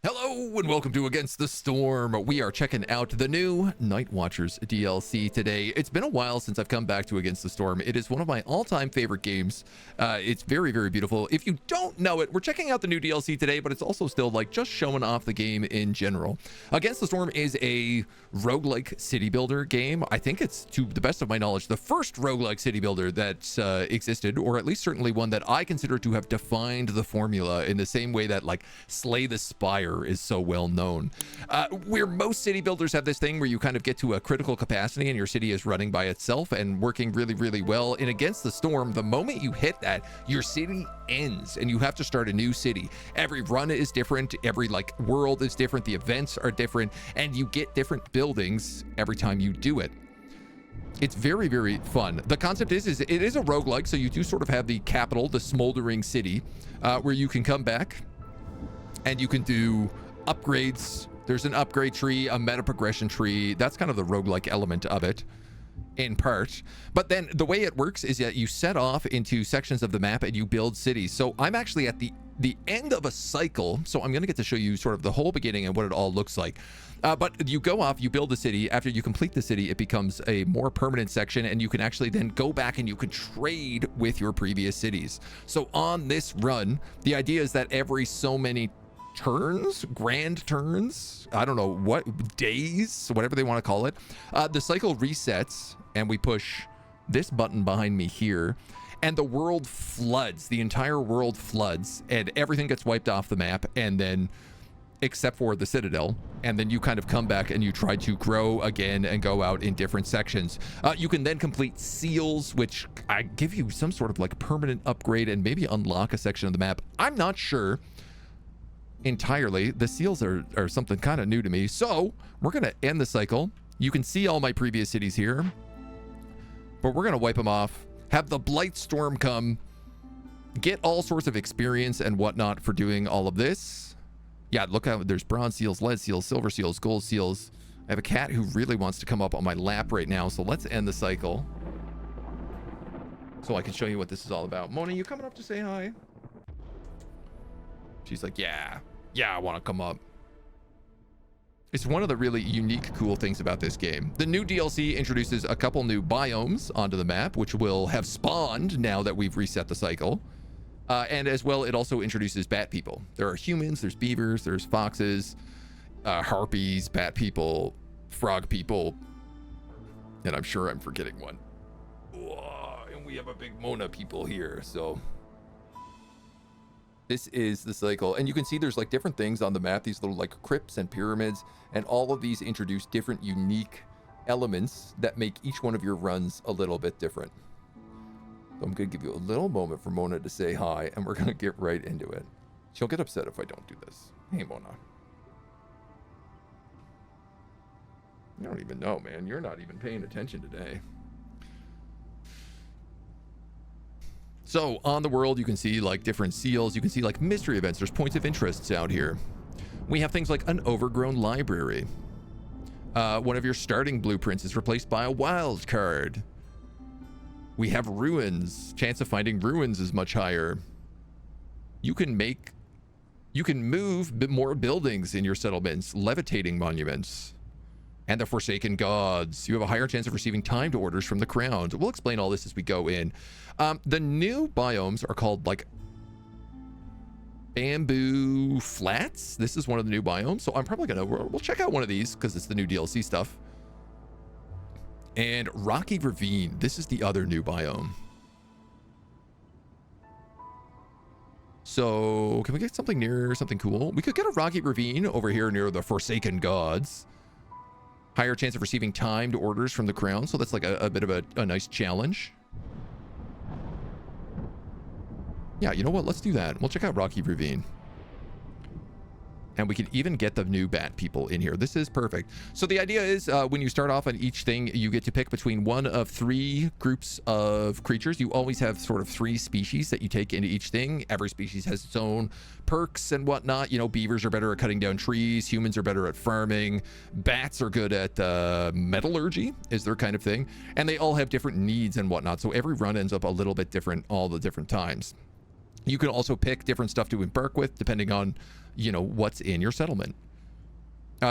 Hello and welcome to Against the Storm. We are checking out the new Nightwatchers DLC today. It's been a while since I've come back to Against the Storm. It is one of my all-time favorite games. It's very, very beautiful. If you don't know it, we're checking out the new DLC today, but it's also still like just showing off the game in general. Against the Storm is a roguelike city builder game. I think it's, to the best of my knowledge, the first roguelike city builder that existed, or at least certainly one that I consider to have defined the formula in the same way that like Slay the Spire is so well known. Where most city builders have this thing where you kind of get to a critical capacity and your city is running by itself and working really, really well. In Against the Storm, the moment you hit that, your city ends and you have to start a new city. Every run is different, every like world is different, the events are different, and you get different buildings every time you do it. It's very, very fun. The concept is it is a roguelike, so you do sort of have the capital, the Smoldering City, where you can come back and you can do upgrades. There's an upgrade tree, a meta progression tree. That's kind of the roguelike element of it in part. But then the way it works is that you set off into sections of the map and you build cities. So I'm actually at the end of a cycle. So I'm going to get to show you sort of the whole beginning and what it all looks like. But you go off, you build a city. After you complete the city, it becomes a more permanent section, and you can actually then go back and you can trade with your previous cities. So on this run, the idea is that every so many turns, grand turns, I don't know what, days, whatever they want to call it, the cycle resets and we push this button behind me here and the world floods, the entire world floods and everything gets wiped off the map, and then except for the citadel, and then you kind of come back and you try to grow again and go out in different sections. You can then complete seals, which give you some sort of like permanent upgrade and maybe unlock a section of the map. I'm not sure entirely. The seals are something kind of new to me, so we're gonna end the cycle. You can see all my previous cities here, but we're gonna wipe them off, have the Blightstorm come, get all sorts of experience and whatnot for doing all of this. Yeah, look out, there's bronze seals, lead seals, silver seals, gold seals. I have a cat who really wants to come up on my lap right now, so let's end the cycle so I can show you what this is all about. Mona, you coming up to say hi? She's like, yeah, I want to come up. It's one of the really unique, cool things about this game. The new DLC introduces a couple new biomes onto the map, which will have spawned now that we've reset the cycle. And as well, it also introduces bat people. There are humans, there's beavers, there's foxes, harpies, bat people, frog people, and I'm sure I'm forgetting one. Whoa, and we have a big Mona people here, so this is the cycle. And you can see there's like different things on the map, these little like crypts and pyramids, and all of these introduce different unique elements that make each one of your runs a little bit different. So I'm gonna give you a little moment for Mona to say hi, and we're gonna get right into it. She'll get upset if I don't do this. Hey, Mona. You don't even know, man. You're not even paying attention today. So on the world, you can see like different seals. You can see like mystery events. There's points of interests out here. We have things like an overgrown library. One of your starting blueprints is replaced by a wild card. We have ruins. Chance of finding ruins is much higher. You can move more buildings in your settlements, levitating monuments, and the Forsaken Gods. You have a higher chance of receiving timed orders from the crown. We'll explain all this as we go in. The new biomes are called like bamboo flats. This is one of the new biomes, so I'm probably gonna, we'll check out one of these because it's the new DLC stuff. And rocky ravine. This is the other new biome. So can we get something near something cool? We could get a rocky ravine over here near the Forsaken Gods. Higher chance of receiving timed orders from the crown, so that's like a bit of a nice challenge. Yeah, you know what? Let's do that. We'll check out rocky ravine. And we can even get the new bat people in here. This is perfect. So the idea is when you start off on each thing, you get to pick between one of three groups of creatures. You always have sort of three species that you take into each thing. Every species has its own perks and whatnot. You know, beavers are better at cutting down trees. Humans are better at farming. Bats are good at metallurgy is their kind of thing. And they all have different needs and whatnot. So every run ends up a little bit different all the different times. You can also pick different stuff to embark with depending on you know, what's in your settlement.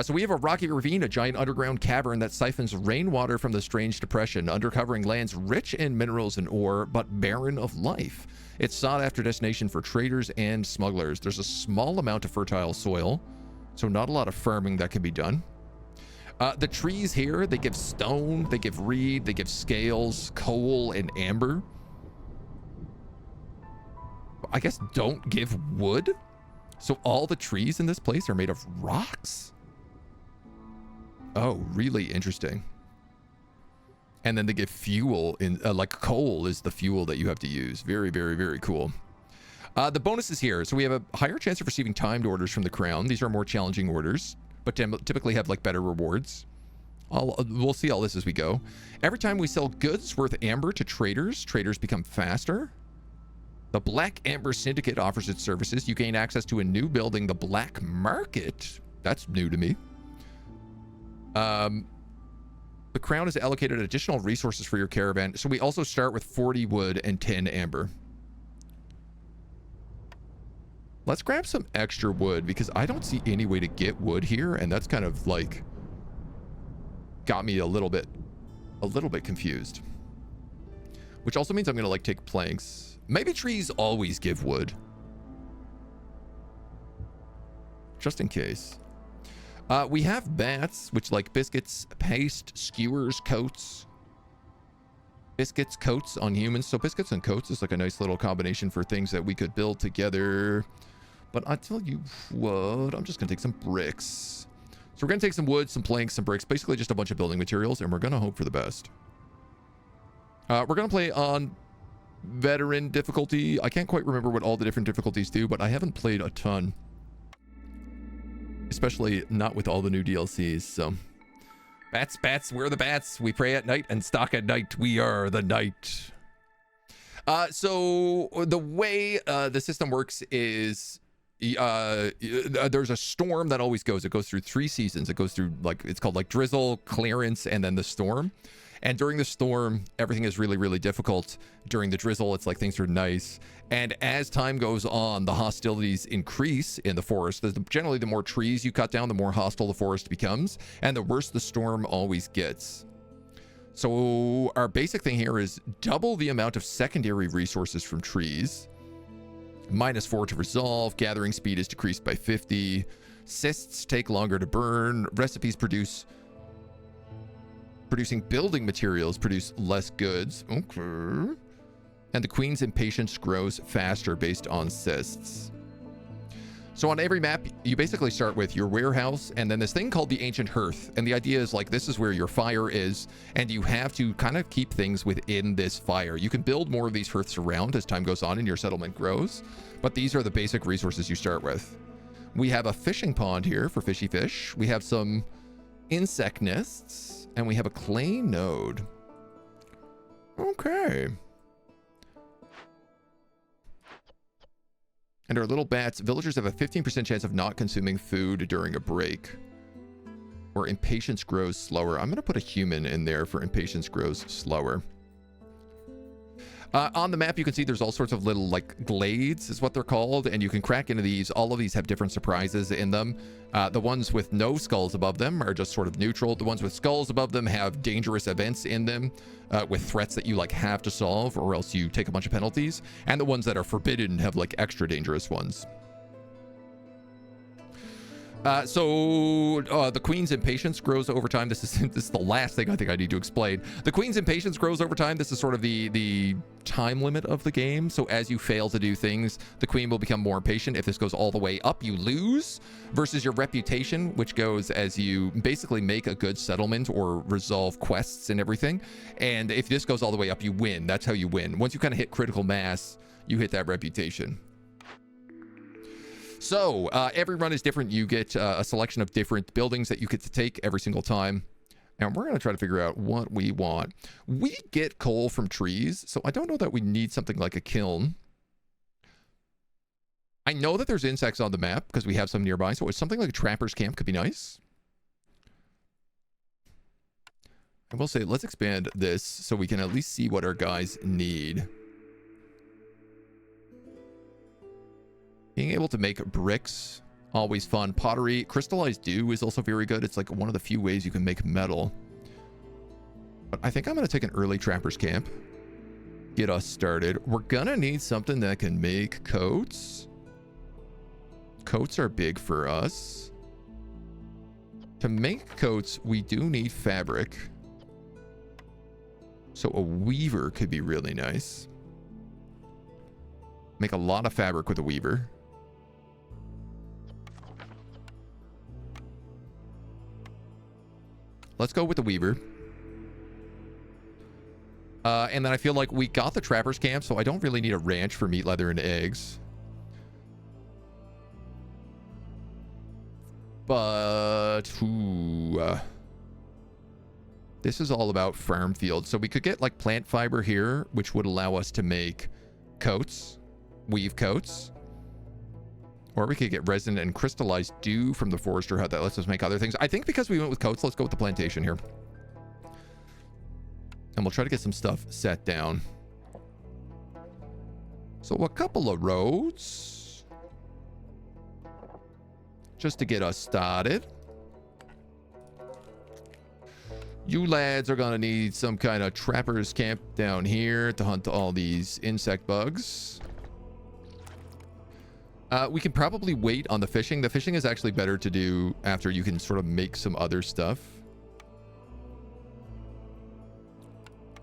So we have a rocky ravine, a giant underground cavern that siphons rainwater from the strange depression, undercovering lands rich in minerals and ore, but barren of life. It's sought-after destination for traders and smugglers. There's a small amount of fertile soil, so not a lot of farming that can be done. The trees here, they give stone, they give reed, they give scales, coal, and amber. I guess don't give wood? So all the trees in this place are made of rocks? Oh, really interesting. And then they give fuel in, like coal is the fuel that you have to use. Very, very, very cool. The bonuses here. So we have a higher chance of receiving timed orders from the crown. These are more challenging orders, but typically have like better rewards. We'll see all this as we go. Every time we sell goods worth amber to traders, traders become faster. The Black Amber Syndicate offers its services. You gain access to a new building, the Black Market. That's new to me. The crown has allocated additional resources for your caravan. So we also start with 40 wood and 10 amber. Let's grab some extra wood because I don't see any way to get wood here. And that's kind of like got me a little bit confused. Which also means I'm going to like take planks. Maybe trees always give wood. Just in case. We have bats, which like biscuits, paste, skewers, coats. Biscuits, coats on humans. So biscuits and coats is like a nice little combination for things that we could build together. But I tell you what, I'm just going to take some bricks. So we're going to take some wood, some planks, some bricks, basically just a bunch of building materials, and we're going to hope for the best. We're going to play on veteran difficulty. I can't quite remember what all the different difficulties do, but I haven't played a ton. Especially not with all the new DLCs, so. Bats, bats, we're the bats. We pray at night and stalk at night. We are the night. So the way the system works is there's a storm that always goes. It goes through 3 seasons. It goes through like, it's called like drizzle, clearance, and then the storm. And during the storm, everything is really, really difficult. During the drizzle, it's like things are nice. And as time goes on, the hostilities increase in the forest. Generally, the more trees you cut down, the more hostile the forest becomes. And the worse the storm always gets. So our basic thing here is double the amount of secondary resources from trees. -4 to resolve. Gathering speed is decreased by 50. Cysts take longer to burn. Recipes producing building materials produce less goods. Okay. And the queen's impatience grows faster based on cysts. So on every map, you basically start with your warehouse and then this thing called the ancient hearth. And the idea is like, this is where your fire is, and you have to kind of keep things within this fire. You can build more of these hearths around as time goes on and your settlement grows, but these are the basic resources you start with. We have a fishing pond here for fishy fish. We have some insect nests, and we have a clay node. Okay. And our little bats, villagers have a 15% chance of not consuming food during a break. Or impatience grows slower. I'm going to put a human in there for impatience grows slower. On the map, you can see there's all sorts of little like glades is what they're called. And you can crack into these. All of these have different surprises in them. The ones with no skulls above them are just sort of neutral. The ones with skulls above them have dangerous events in them with threats that you like have to solve or else you take a bunch of penalties. And the ones that are forbidden have like extra dangerous ones. The queen's impatience grows over time. This is the last thing I think I need to explain. The queen's impatience grows over time. This is sort of the time limit of the game. So as you fail to do things, the queen will become more impatient. If this goes all the way up, you lose, versus your reputation, which goes as you basically make a good settlement or resolve quests and everything. And if this goes all the way up, you win. That's how you win. Once you kind of hit critical mass, you hit that reputation. So every run is different. You get a selection of different buildings that you get to take every single time. And we're going to try to figure out what we want. We get coal from trees, so I don't know that we need something like a kiln. I know that there's insects on the map because we have some nearby, so something like a trapper's camp could be nice. I will say, let's expand this so we can at least see what our guys need. Being able to make bricks Always fun. Pottery. Crystallized dew is also very good. It's like one of the few ways you can make metal. But I think I'm going to take an early trapper's camp. Get us started. We're going to need something that can make coats. Coats are big for us. To make coats, we do need fabric. So a weaver could be really nice. Make a lot of fabric with a weaver. Let's go with the weaver. And then I feel like we got the trapper's camp, so I don't really need a ranch for meat, leather, and eggs. But this is all about farm fields. So we could get like plant fiber here, which would allow us to make coats, weave coats. Or we could get resin and crystallized dew from the forester hut that lets us make other things. I think because we went with coats, let's go with the plantation here. And we'll try to get some stuff set down. So a couple of roads. Just to get us started. You lads are going to need some kind of trapper's camp down here to hunt all these insect bugs. We can probably wait on the fishing. The fishing is actually better to do after you can sort of make some other stuff.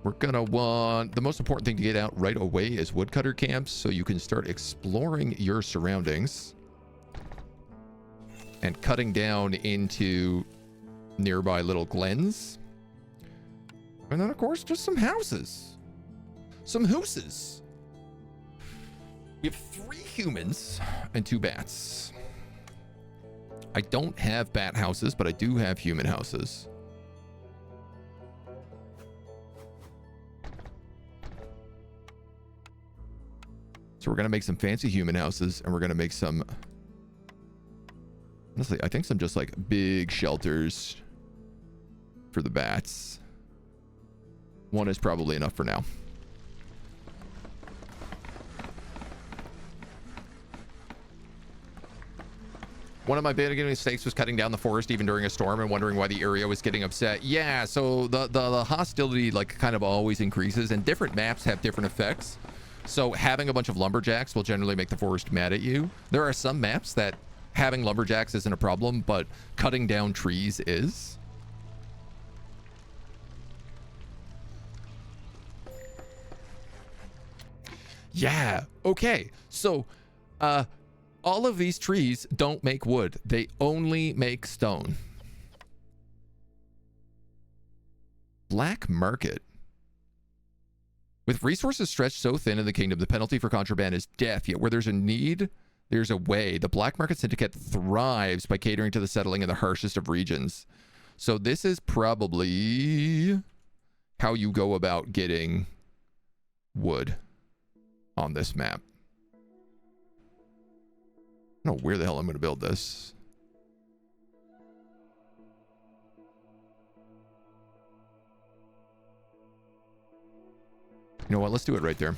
We're gonna want, the most important thing to get out right away is woodcutter camps, so you can start exploring your surroundings and cutting down into nearby little glens. And then of course just some houses, some hooses. We have 3 humans and 2 bats. I don't have bat houses, but I do have human houses. So we're going to make some fancy human houses, and we're going to make some, honestly, I think some just like big shelters for the bats. 1 is probably enough for now. One of my biggest mistakes was cutting down the forest even during a storm and wondering why the area was getting upset. Yeah, so the hostility like kind of always increases, and different maps have different effects. So having a bunch of lumberjacks will generally make the forest mad at you. There are some maps that having lumberjacks isn't a problem, but cutting down trees is. Yeah, okay. So, all of these trees don't make wood. They only make stone. Black market. With resources stretched so thin in the kingdom, the penalty for contraband is death. Yet where there's a need, there's a way. The black market syndicate thrives by catering to the settling in the harshest of regions. So this is probably how you go about getting wood on this map. I don't know where the hell I'm going to build this. You know what? Let's do it right there.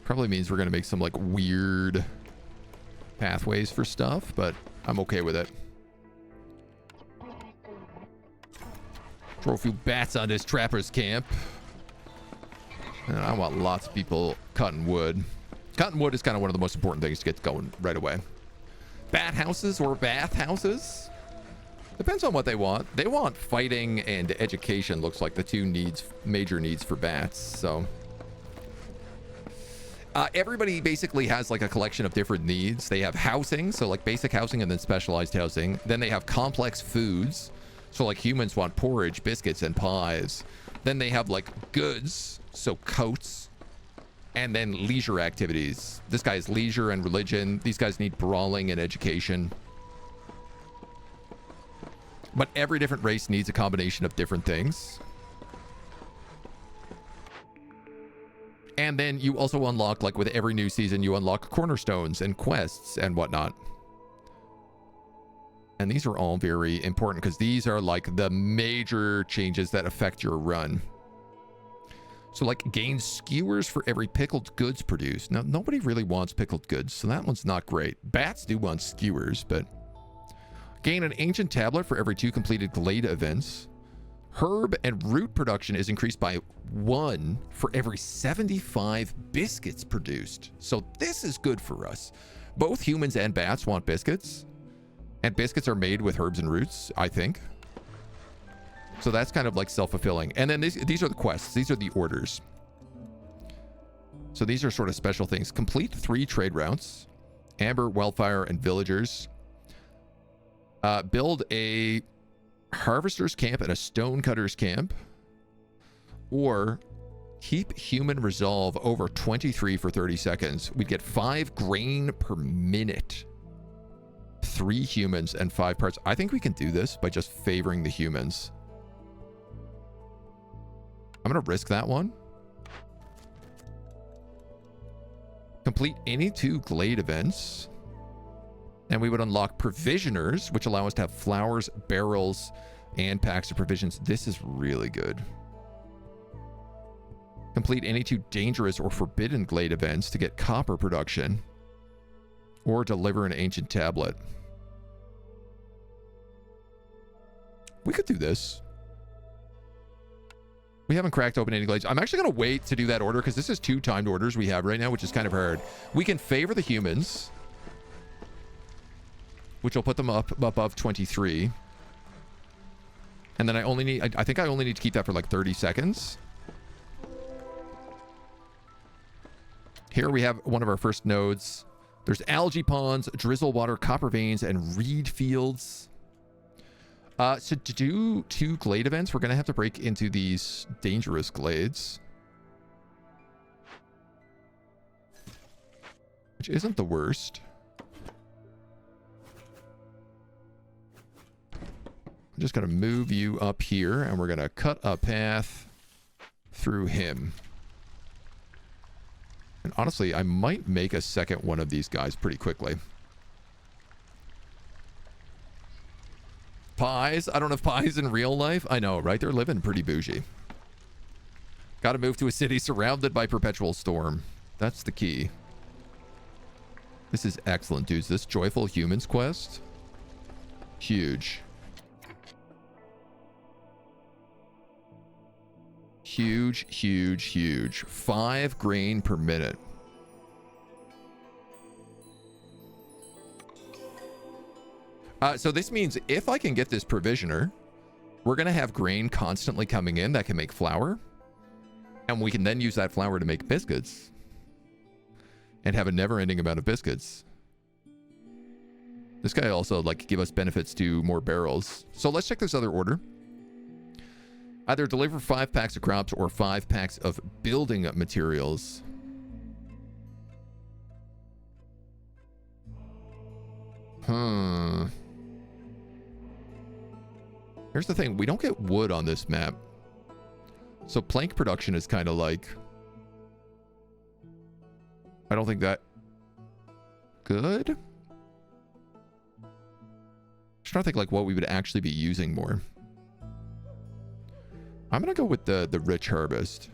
Probably means we're going to make some like weird pathways for stuff, but I'm okay with it. Throw a few bats on this trapper's camp. And I want lots of people cutting wood. Cutting wood is kind of one of the most important things to get going right away. Bat houses or bath houses? Depends on what they want. They want fighting and education, looks like the 2 major needs for bats. So everybody basically has like a collection of different needs. They have housing, so like basic housing and then specialized housing. Then they have complex foods. So like humans want porridge, biscuits, and pies. Then they have like goods, so coats, and then leisure activities. This guy's leisure and religion. These guys need brawling and education. But every different race needs a combination of different things. And then you also unlock, like with every new season, you unlock cornerstones and quests and whatnot. And these are all very important because these are like the major changes that affect your run. So like gain skewers for every pickled goods produced. Now, nobody really wants pickled goods, so that one's not great. Bats do want skewers, but gain an ancient tablet for every 2 completed glade events. Herb and root production is increased by 1 for every 75 biscuits produced. So this is good for us. Both humans and bats want biscuits. And biscuits are made with herbs and roots, I think. So that's kind of like self-fulfilling. And then these are the quests. These are the orders. So these are sort of special things. Complete 3 trade routes. Amber, Wildfire, and Villagers. Build a harvester's camp and a stonecutter's camp, or keep human resolve over 23 for 30 seconds. We'd get 5 grain per minute, 3 humans and 5 parts. I think we can do this by just favoring the humans. I'm gonna risk that one. Complete any 2 glade events. And we would unlock provisioners, which allow us to have flowers, barrels, and packs of provisions. This is really good. Complete any 2 dangerous or forbidden glade events to get copper production. Or deliver an ancient tablet. We could do this. We haven't cracked open any glades. I'm actually going to wait to do that order because this is 2 timed orders we have right now, which is kind of hard. We can favor the humans, which will put them up above 23. And then I think I only need to keep that for like 30 seconds. Here we have one of our first nodes. There's algae ponds, drizzle water, copper veins, and reed fields. So to do 2 glade events, we're going to have to break into these dangerous glades. Which isn't the worst. I'm just going to move you up here, and we're going to cut a path through him. And honestly, I might make a second one of these guys pretty quickly. Pies? I don't have pies in real life. I know, right? They're living pretty bougie. Got to move to a city surrounded by perpetual storm. That's the key. This is excellent, dudes. This Joyful Humans quest. Huge. Huge, huge, huge. 5 grain per minute. So this means if I can get this provisioner, we're going to have grain constantly coming in that can make flour. And we can then use that flour to make biscuits. And have a never-ending amount of biscuits. This guy also, like, give us benefits to more barrels. So let's check this other order. Either deliver 5 packs of crops or 5 packs of building materials. Here's the thing. We don't get wood on this map. So plank production is kind of like... I don't think that... good? Just trying to think like what we would actually be using more. I'm going to go with the rich harvest.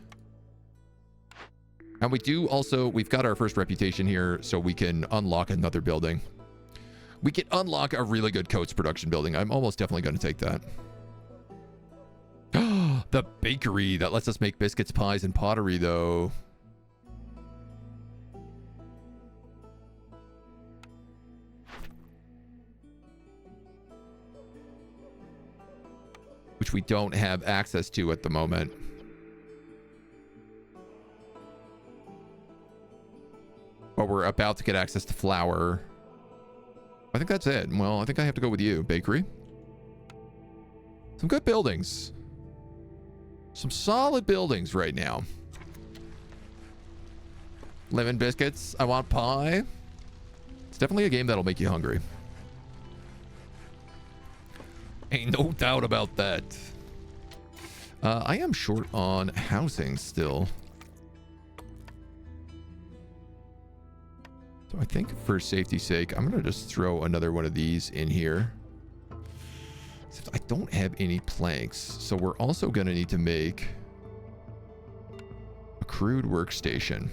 And we do also... we've got our first reputation here, so we can unlock another building. We can unlock a really good coats production building. I'm almost definitely going to take that. The bakery that lets us make biscuits, pies, and pottery, though. Which we don't have access to at the moment. But we're about to get access to flour. I think that's it. Well, I think I have to go with you, bakery. Some good buildings. Some solid buildings right now. Lemon biscuits. I want pie. It's definitely a game that'll make you hungry. Ain't no doubt about that. I am short on housing still. So I think for safety's sake, I'm going to just throw another one of these in here. Except I don't have any planks. So we're also going to need to make crude workstation.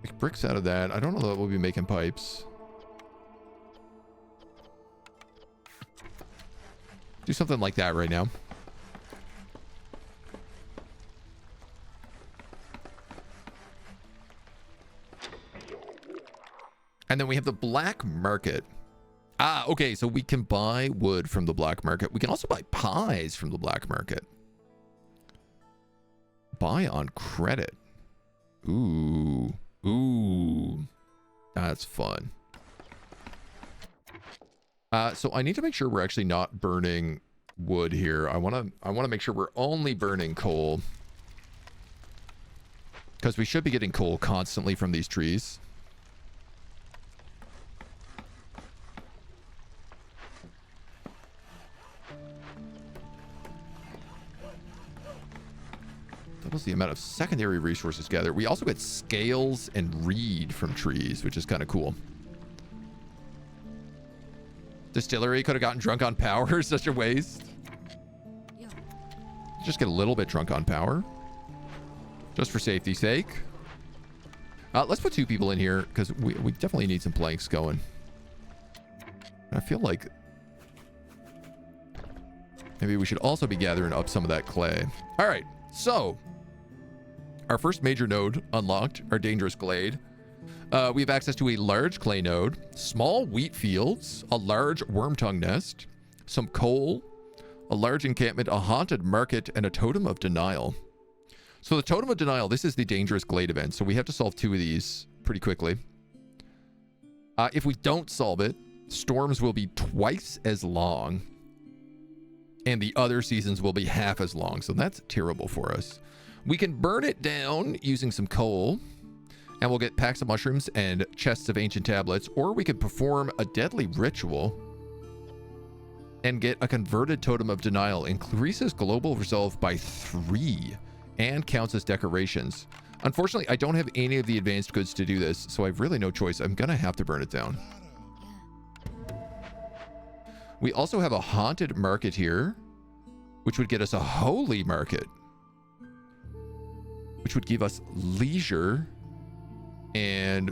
Make bricks out of that. I don't know that we'll be making pipes. Do something like that right now. And then we have the black market. Ah, okay, so we can buy wood from the black market. We can also buy pies from the black market. Buy on credit. Ooh. Ooh. That's fun. So I need to make sure we're actually not burning wood here. I want to make sure we're only burning coal. Because we should be getting coal constantly from these trees. Doubles the amount of secondary resources gathered. We also get scales and reed from trees, which is kind of cool. Distillery could have gotten drunk on power. Such a waste. Just get a little bit drunk on power. Just for safety's sake. Let's put 2 people in here because we definitely need some planks going. I feel like maybe we should also be gathering up some of that clay. All right. So our first major node unlocked, our dangerous glade. We have access to a large clay node, small wheat fields, a large worm tongue nest, some coal, a large encampment, a haunted market, and a totem of denial. So the totem of denial, this is the dangerous glade event. So we have to solve 2 of these pretty quickly. If we don't solve it, storms will be twice as long, and the other seasons will be half as long. So that's terrible for us. We can burn it down using some coal. And we'll get packs of mushrooms and chests of ancient tablets. Or we could perform a deadly ritual and get a converted totem of denial. Increases global resolve by 3 and counts as decorations. Unfortunately, I don't have any of the advanced goods to do this, so I have really no choice. I'm going to have to burn it down. We also have a haunted market here, which would get us a holy market, which would give us leisure and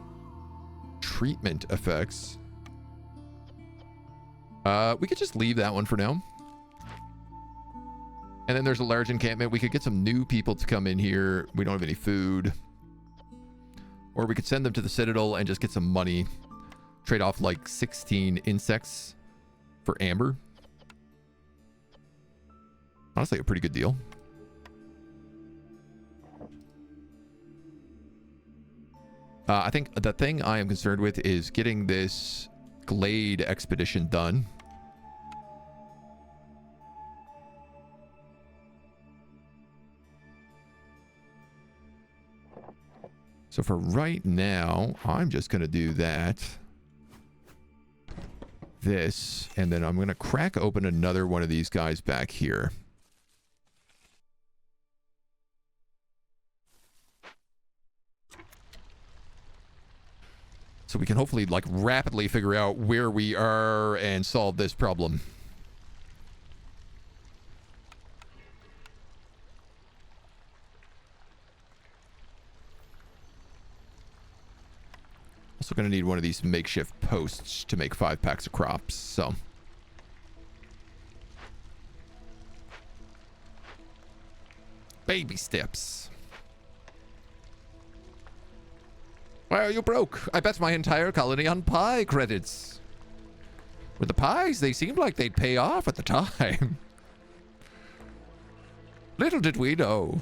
treatment effects. We could just leave that one for now. And then there's a large encampment. We could get some new people to come in here. We don't have any food. Or we could send them to the Citadel and just get some money. Trade off like 16 insects for amber. Honestly, a pretty good deal. I think the thing I am concerned with is getting this glade expedition done. So for right now, I'm just going to do that. This, and then I'm going to crack open another one of these guys back here. So we can hopefully like rapidly figure out where we are and solve this problem. Also going to need one of these makeshift posts to make 5 packs of crops, so. Baby steps. Well, you broke. I bet my entire colony on pie credits. With the pies, they seemed like they'd pay off at the time. Little did we know.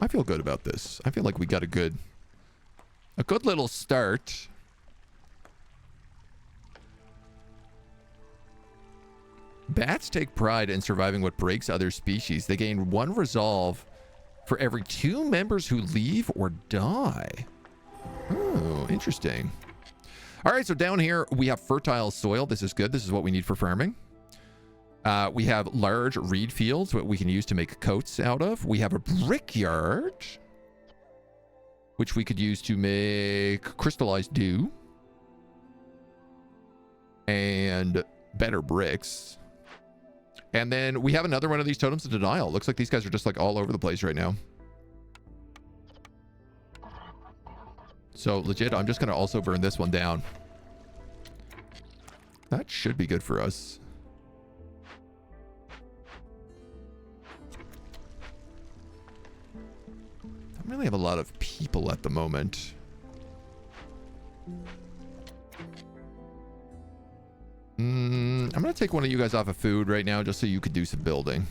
I feel good about this. I feel like we got a good little start. Bats take pride in surviving what breaks other species. They gain 1 resolve for every 2 members who leave or die. Oh, interesting. All right, so down here we have fertile soil. This is good. This is what we need for farming. We have large reed fields, what we can use to make coats out of. We have a brickyard, which we could use to make crystallized dew and better bricks. And then we have another one of these totems of denial. Looks like these guys are just like all over the place right now. So legit, I'm just going to also burn this one down. That should be good for us. Don't really have a lot of people at the moment. I'm going to take one of you guys off of food right now just so you could do some building.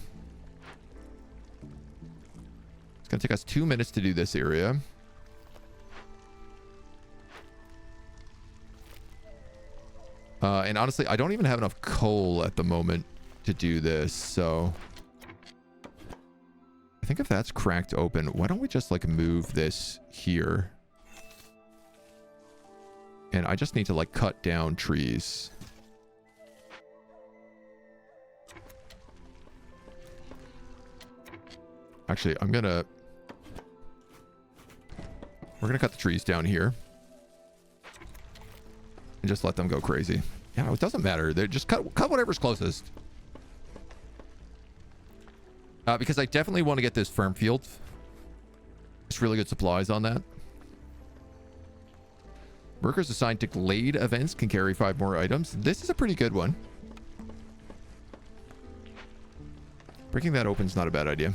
It's going to take us 2 minutes to do this area. And honestly, I don't even have enough coal at the moment to do this, so... I think if that's cracked open, why don't we just, like, move this here? And I just need to, like, cut down trees. Actually, we're gonna cut the trees down here. And just let them go crazy. Yeah, it doesn't matter. They just cut whatever's closest. Because I definitely want to get this farm field. There's really good supplies on that. Workers assigned to glade events can carry 5 more items. This is a pretty good one. Breaking that open is not a bad idea.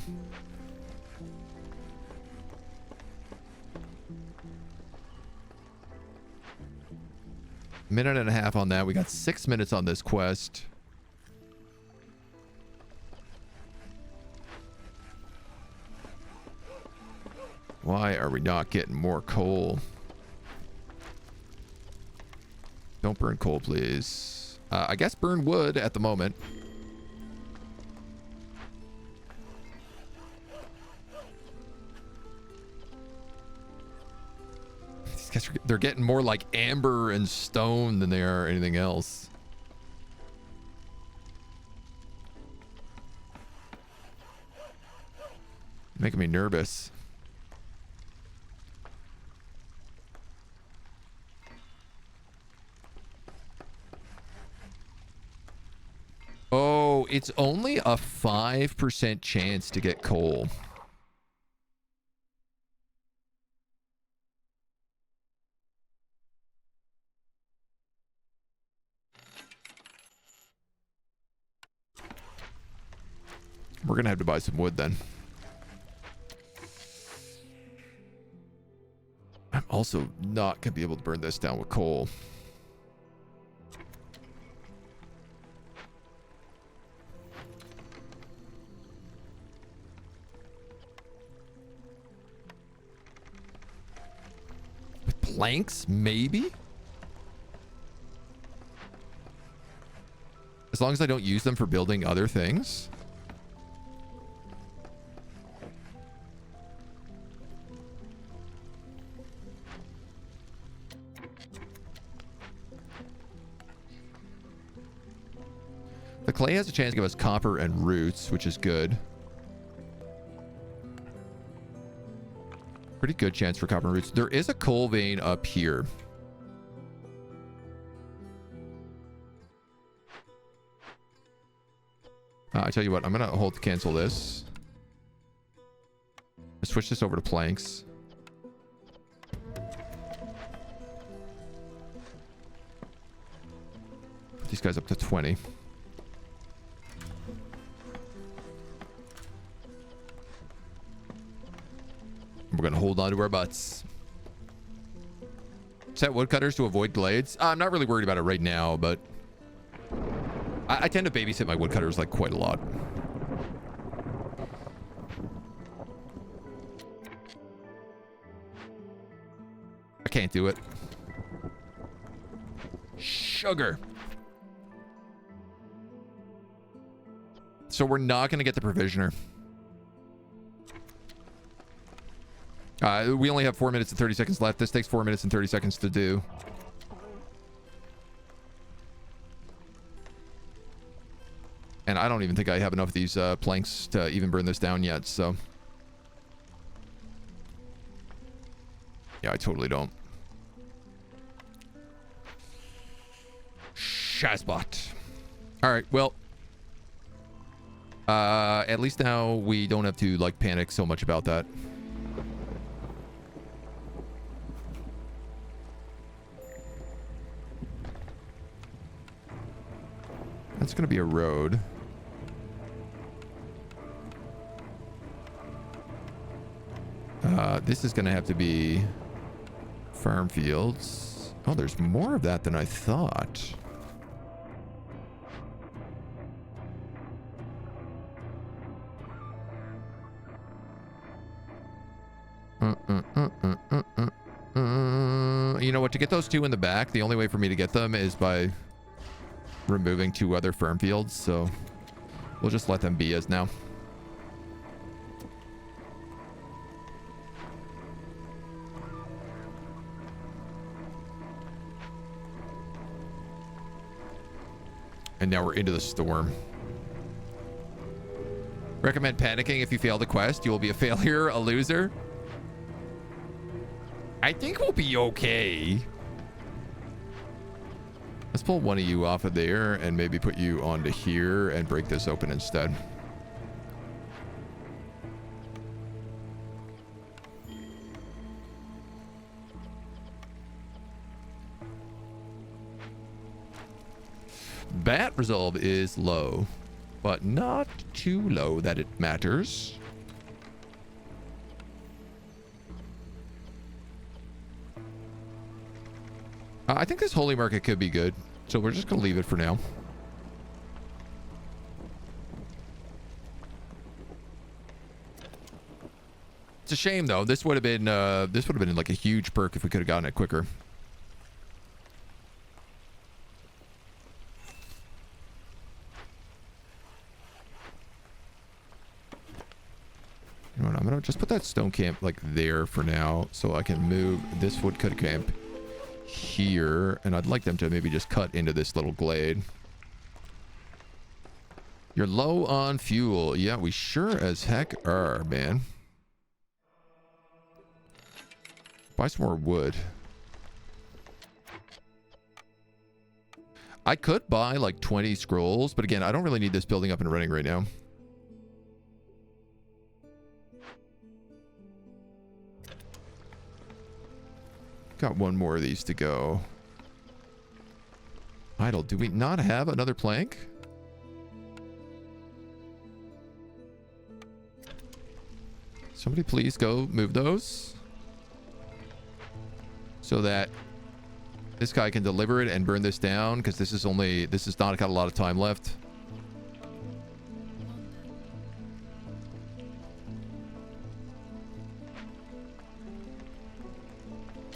Minute and a half on that. We got 6 minutes on this quest. Why are we not getting more coal? Don't burn coal, please. I guess burn wood at the moment. These guys they're getting more like amber and stone than they are anything else. Making me nervous. Oh, it's only a 5% chance to get coal. We're gonna have to buy some wood then. I'm also not gonna be able to burn this down with coal. Planks, maybe? As long as I don't use them for building other things. The clay has a chance to give us copper and roots, which is good. Pretty good chance for copper and roots. There is a coal vein up here. I tell you what, I'm going to hold to cancel this. Switch this over to planks. Put these guys up to 20. We're going to hold on to our butts. Set woodcutters to avoid glades. I'm not really worried about it right now, but I tend to babysit my woodcutters like quite a lot. I can't do it. Sugar. So we're not going to get the provisioner. We only have 4 minutes and 30 seconds left. This takes 4 minutes and 30 seconds to do. And I don't even think I have enough of these planks to even burn this down yet, so. Yeah, I totally don't. Shazbot. Alright, well. At least now we don't have to, like, panic so much about that. That's going to be a road. This is going to have to be farm fields. Oh, there's more of that than I thought. You know what? To get those two in the back, the only way for me to get them is by removing 2 other farm fields, so we'll just let them be as now. And now we're into the storm. Recommend panicking if you fail the quest. You will be a failure, a loser. I think we'll be okay. Let's pull one of you off of there and maybe put you onto here and break this open instead. Bat resolve is low, but not too low that it matters. I think this holy market could be good, so we're just gonna leave it for now. It's a shame though. This would have been like a huge perk if we could have gotten it quicker. You know what, I'm gonna just put that stone camp like there for now, so I can move this woodcut camp here, and I'd like them to maybe just cut into this little glade. You're low on fuel. Yeah, we sure as heck are, man. Buy some more wood. I could buy like 20 scrolls, but again, I don't really need this building up and running right now. Got one more of these to go. Idle. Do we not have another plank? Somebody please go move those, so that this guy can deliver it and burn this down, because this is not got a lot of time left.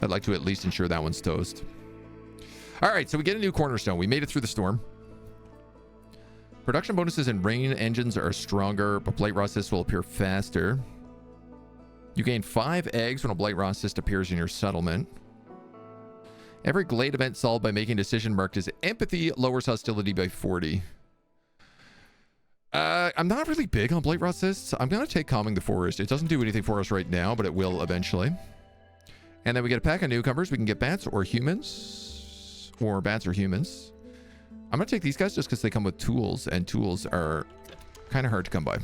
I'd like to at least ensure that one's toast. All right, so we get a new cornerstone. We made it through the storm. Production bonuses and rain engines are stronger, but blight raw cyst will appear faster. You gain 5 eggs when a blight raw cyst appears in your settlement. Every glade event solved by making a decision marked as empathy lowers hostility by 40. I'm not really big on blight raw cysts. I'm going to take calming the forest. It doesn't do anything for us right now, but it will eventually. And then we get a pack of newcomers. We can get bats or humans. Or bats or humans. I'm going to take these guys just because they come with tools. And tools are kind of hard to come by.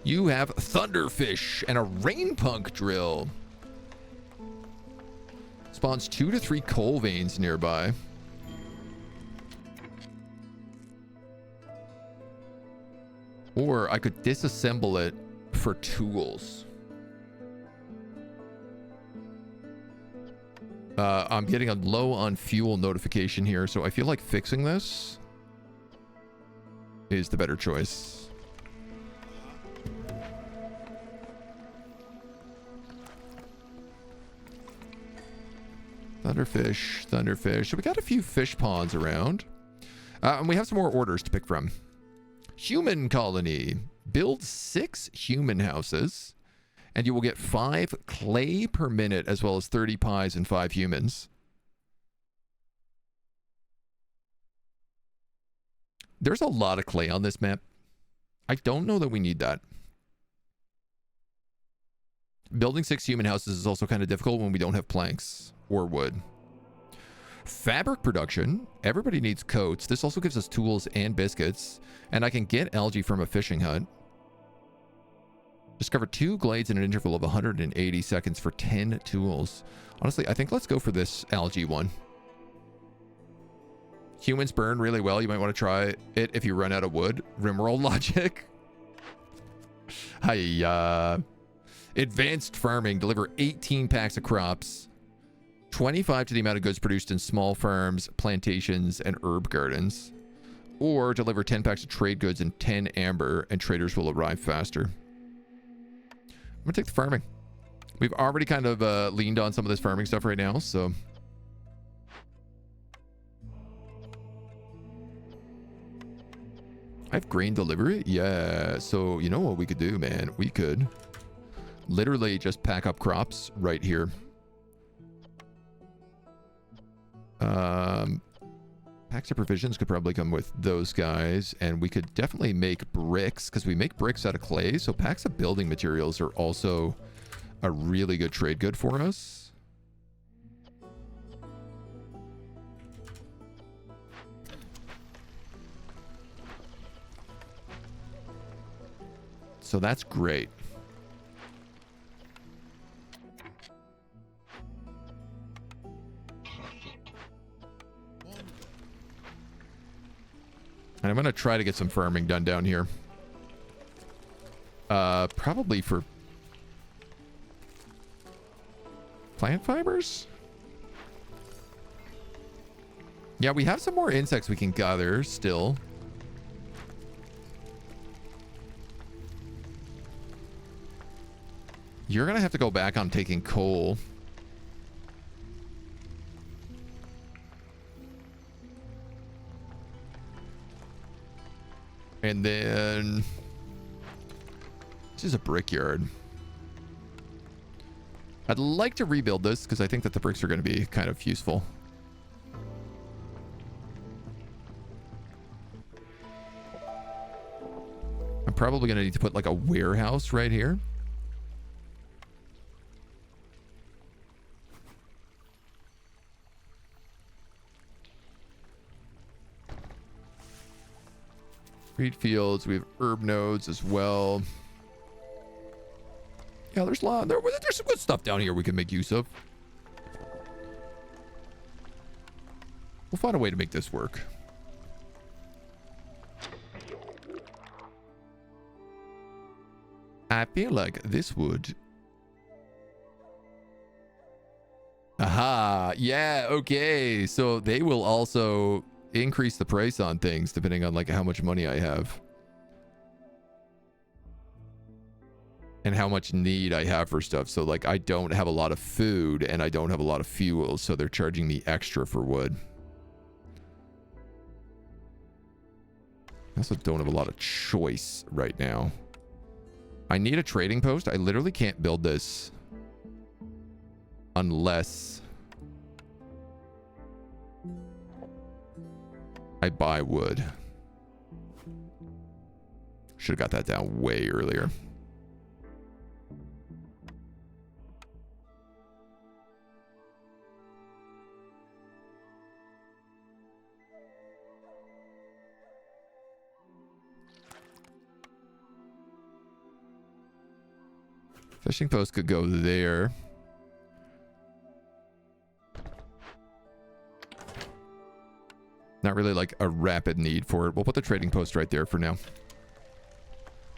You have thunderfish and a rain punk drill. Spawns 2 to 3 coal veins nearby. Or I could disassemble it for tools. I'm getting a low on fuel notification here, so I feel like fixing this is the better choice. Thunderfish, thunderfish. So we got a few fish ponds around. And we have some more orders to pick from. Human colony. Build 6 human houses. And you will get 5 clay per minute, as well as 30 pies and 5 humans. There's a lot of clay on this map. I don't know that we need that. Building 6 human houses is also kind of difficult when we don't have planks or wood. Fabric production. Everybody needs coats. This also gives us tools and biscuits. And I can get algae from a fishing hut. Discover 2 glades in an interval of 180 seconds for 10 tools. Honestly, I think let's go for this algae one. Humans burn really well. You might want to try it if you run out of wood. Rimroll logic. Hiya. Advanced farming. Deliver 18 packs of crops. 25 to the amount of goods produced in small farms, plantations, and herb gardens. Or deliver 10 packs of trade goods and 10 amber, and traders will arrive faster. I'm going to take the farming. We've already kind of leaned on some of this farming stuff right now, so... I have grain delivery? Yeah, so you know what we could do, man? We could literally just pack up crops right here. Packs of provisions could probably come with those guys, and we could definitely make bricks, because we make bricks out of clay, so packs of building materials are also a really good trade good for us. So that's great. And I'm going to try to get some farming done down here. Probably for plant fibers? Yeah, we have some more insects we can gather still. You're going to have to go back on taking coal. And then this is a brickyard. I'd like to rebuild this because I think that the bricks are going to be kind of useful. I'm probably going to need to put like a warehouse right here. Wheat fields. We have herb nodes as well. Yeah, there's a lot. There's some good stuff down here we can make use of. We'll find a way to make this work. I feel like this would. Aha. Yeah. Okay. So they will also increase the price on things depending on like how much money I have and how much need I have for stuff. So like I don't have a lot of food and I don't have a lot of fuel, so they're charging me extra for wood. I also don't have a lot of choice right now. I need a trading post. I literally can't build this unless I buy wood. Should have got that down way earlier. Fishing post could go there. Not really like a rapid need for it. We'll put the trading post right there for now. Do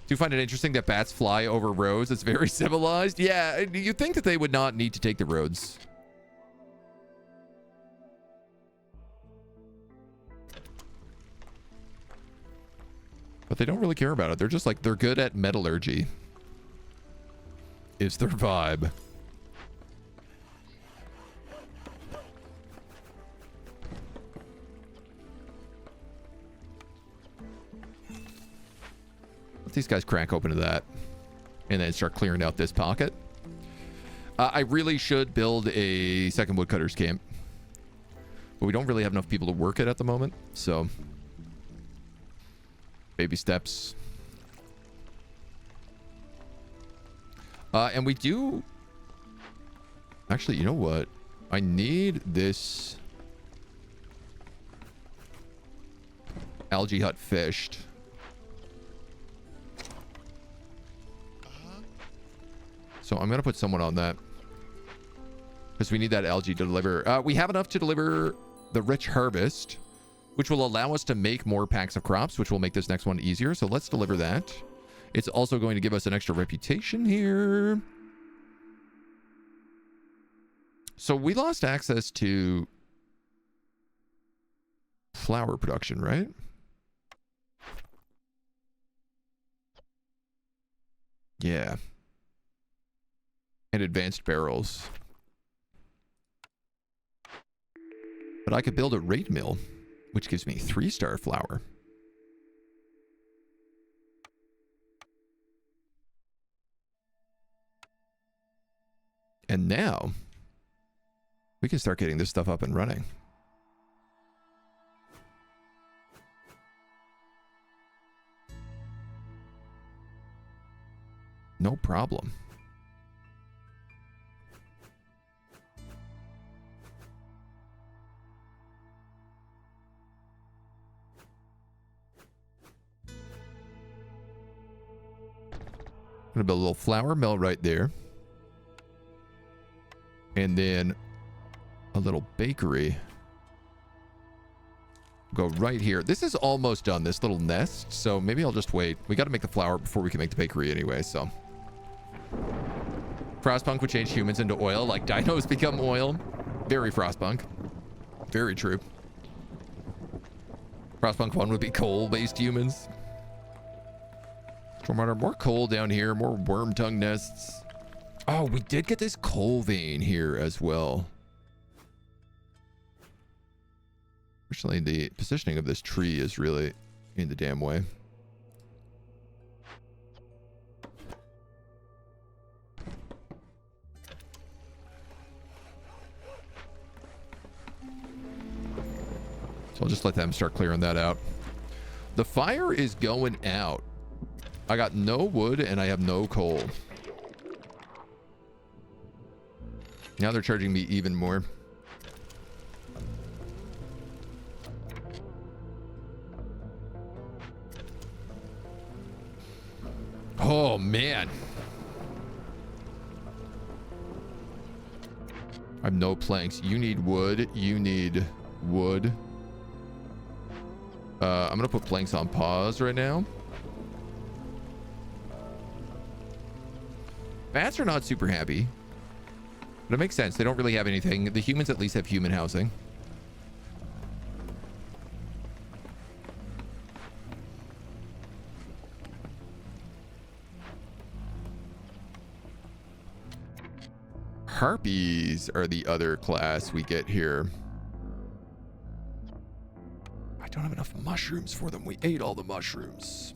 you find it interesting that bats fly over roads? It's very civilized. Yeah, you think that they would not need to take the roads. But they don't really care about it. They're just like, they're good at metallurgy. Is their vibe. Let these guys crack open to that. And then start clearing out this pocket. I really should build a second woodcutter's camp. But we don't really have enough people to work it at the moment. So Baby steps. And we do... Actually, you know what? I need this algae hut fished. So I'm going to put someone on that. Because we need that algae to deliver. We have enough to deliver the rich harvest, which will allow us to make more packs of crops, which will make this next one easier. So let's deliver that. It's also going to give us an extra reputation here. So we lost access to flour production, right? Yeah. And advanced barrels. But I could build a raid mill, which gives me 3-star flour. And now we can start getting this stuff up and running. No problem. I'm gonna build a little flour mill right there. And then a little bakery. Go right here. This is almost done, this little nest. So maybe I'll just wait. We got to make the flour before we can make the bakery anyway, so. Frostpunk would change humans into oil like dinos become oil. Very Frostpunk. Very true. Frostpunk 1 would be coal-based humans. Stormwater, more coal down here, more worm tongue nests. Oh, we did get this coal vein here as well. Fortunately, the positioning of this tree is really in the damn way. So I'll just let them start clearing that out. The fire is going out. I got no wood and I have no coal. Now they're charging me even more. Oh, man. I have no planks. You need wood. You need wood. I'm going to put planks on pause right now. Bats are not super happy. But it makes sense. They don't really have anything. The humans at least have human housing. Harpies are the other class we get here. I don't have enough mushrooms for them. We ate all the mushrooms.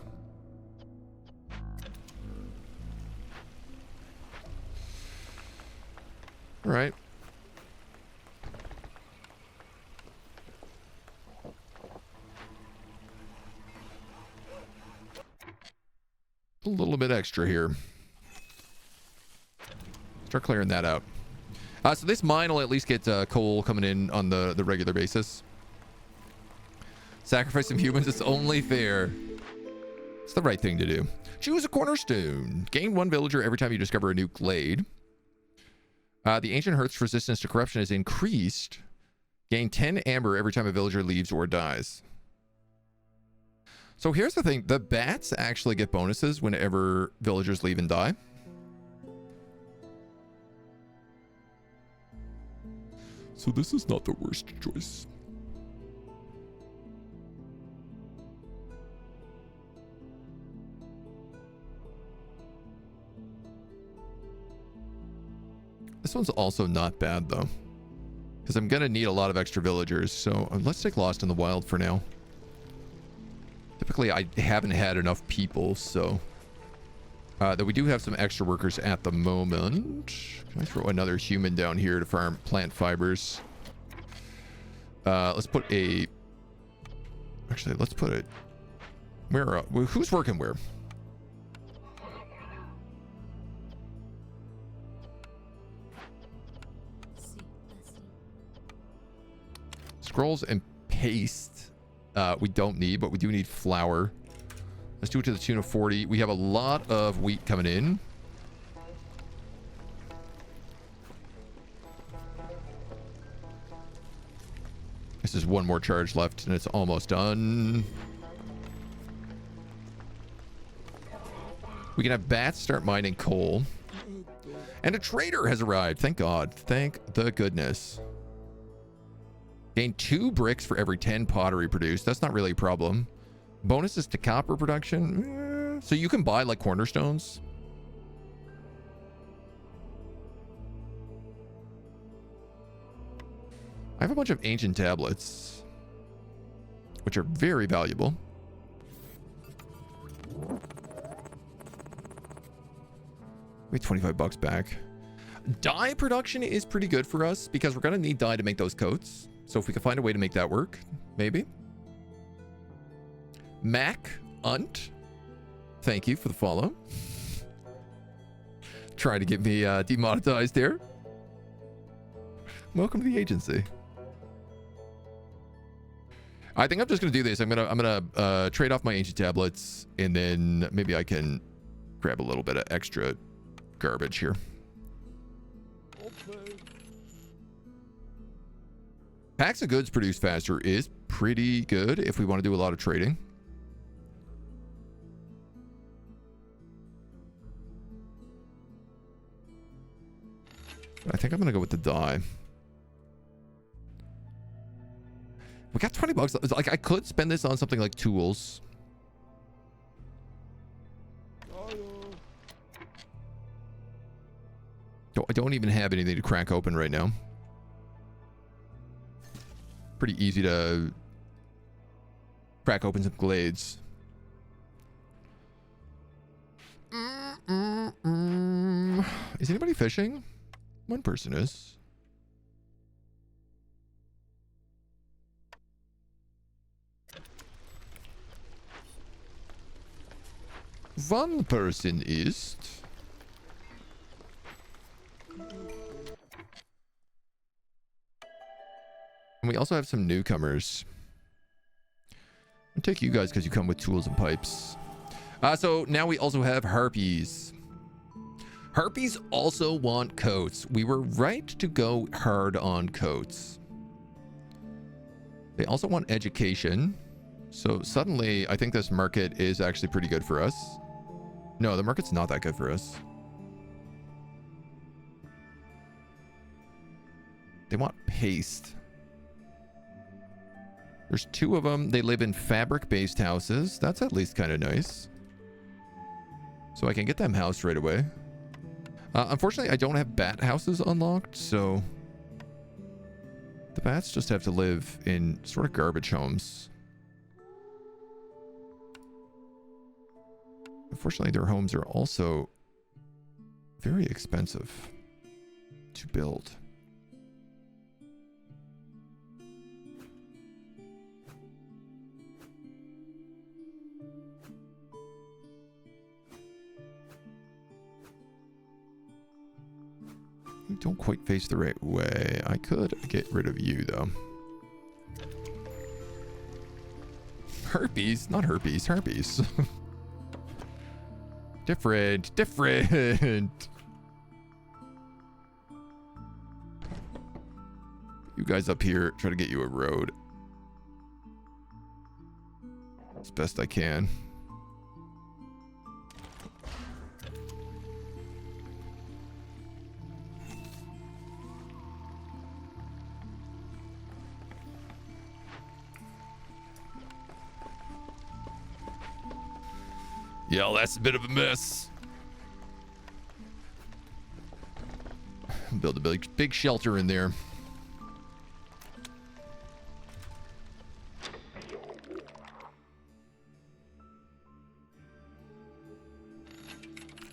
All right. A little bit extra here. Start clearing that out. So this mine will at least get coal coming in on the regular basis. Sacrifice some humans. It's only fair. It's the right thing to do. Choose a cornerstone. Gain 1 villager every time you discover a new glade. The ancient hearth's resistance to corruption is increased. Gain 10 amber every time a villager leaves or dies. So here's the thing. The bats actually get bonuses whenever villagers leave and die. So this is not the worst choice. This one's also not bad, though. Because I'm going to need a lot of extra villagers. So let's take Lost in the Wild for now. Typically, I haven't had enough people, so... that we do have some extra workers at the moment. Can I throw another human down here to farm plant fibers? Let's put a... Actually, let's put a Who's working where? Scrolls and paste we don't need, but we do need flour. Let's do it to the tune of 40. We have a lot of wheat coming in. This is one more charge left and it's almost done. We can have bats start mining coal. And a trader has arrived. Thank God. Thank the goodness. Gain 2 bricks for every 10 pottery produced. That's not really a problem. Bonuses to copper production. So you can buy like cornerstones. I have a bunch of ancient tablets, which are very valuable. We have 25 bucks back. Dye production is pretty good for us because we're going to need dye to make those coats. So if we can find a way to make that work, maybe. Mac Unt, thank you for the follow. Trying to get me demonetized here. Welcome to the agency. I think I'm just gonna do this. I'm gonna trade off my ancient tablets, and then maybe I can grab a little bit of extra garbage here. Okay. Packs of goods produced faster is pretty good if we want to do a lot of trading. I think I'm gonna go with the dye. We got 20 bucks. Like, I could spend this on something like tools. I don't even have anything to crack open right now. Pretty easy to crack open some glades. Is anybody fishing? One person is. One person is. And we also have some newcomers. I'll take you guys because you come with tools and pipes. So now we also have harpies. Harpies also want coats. We were right to go hard on coats. They also want education. So suddenly, I think this market is actually pretty good for us. No, the market's not that good for us. They want paste. There's 2 of them. They live in fabric-based houses. That's at least kind of nice. So I can get them housed right away. Unfortunately, I don't have bat houses unlocked, so the bats just have to live in sort of garbage homes. Unfortunately, their homes are also very expensive to build. You don't quite face the right way. I could get rid of you, though. Harpies? Not herpes. Harpies. Different. You guys up here, try to get you a road. As best I can. Yeah, that's a bit of a mess. Build a big shelter in there.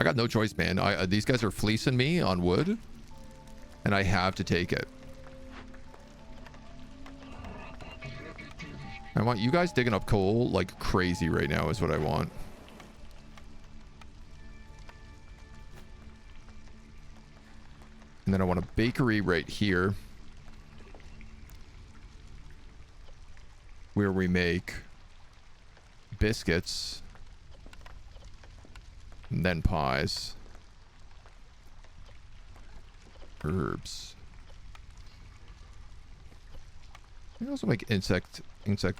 I got no choice, man. These guys are fleecing me on wood, and I have to take it. I want you guys digging up coal like crazy right now is what I want. And then I want a bakery right here where we make biscuits and then pies. Herbs. I can also make insect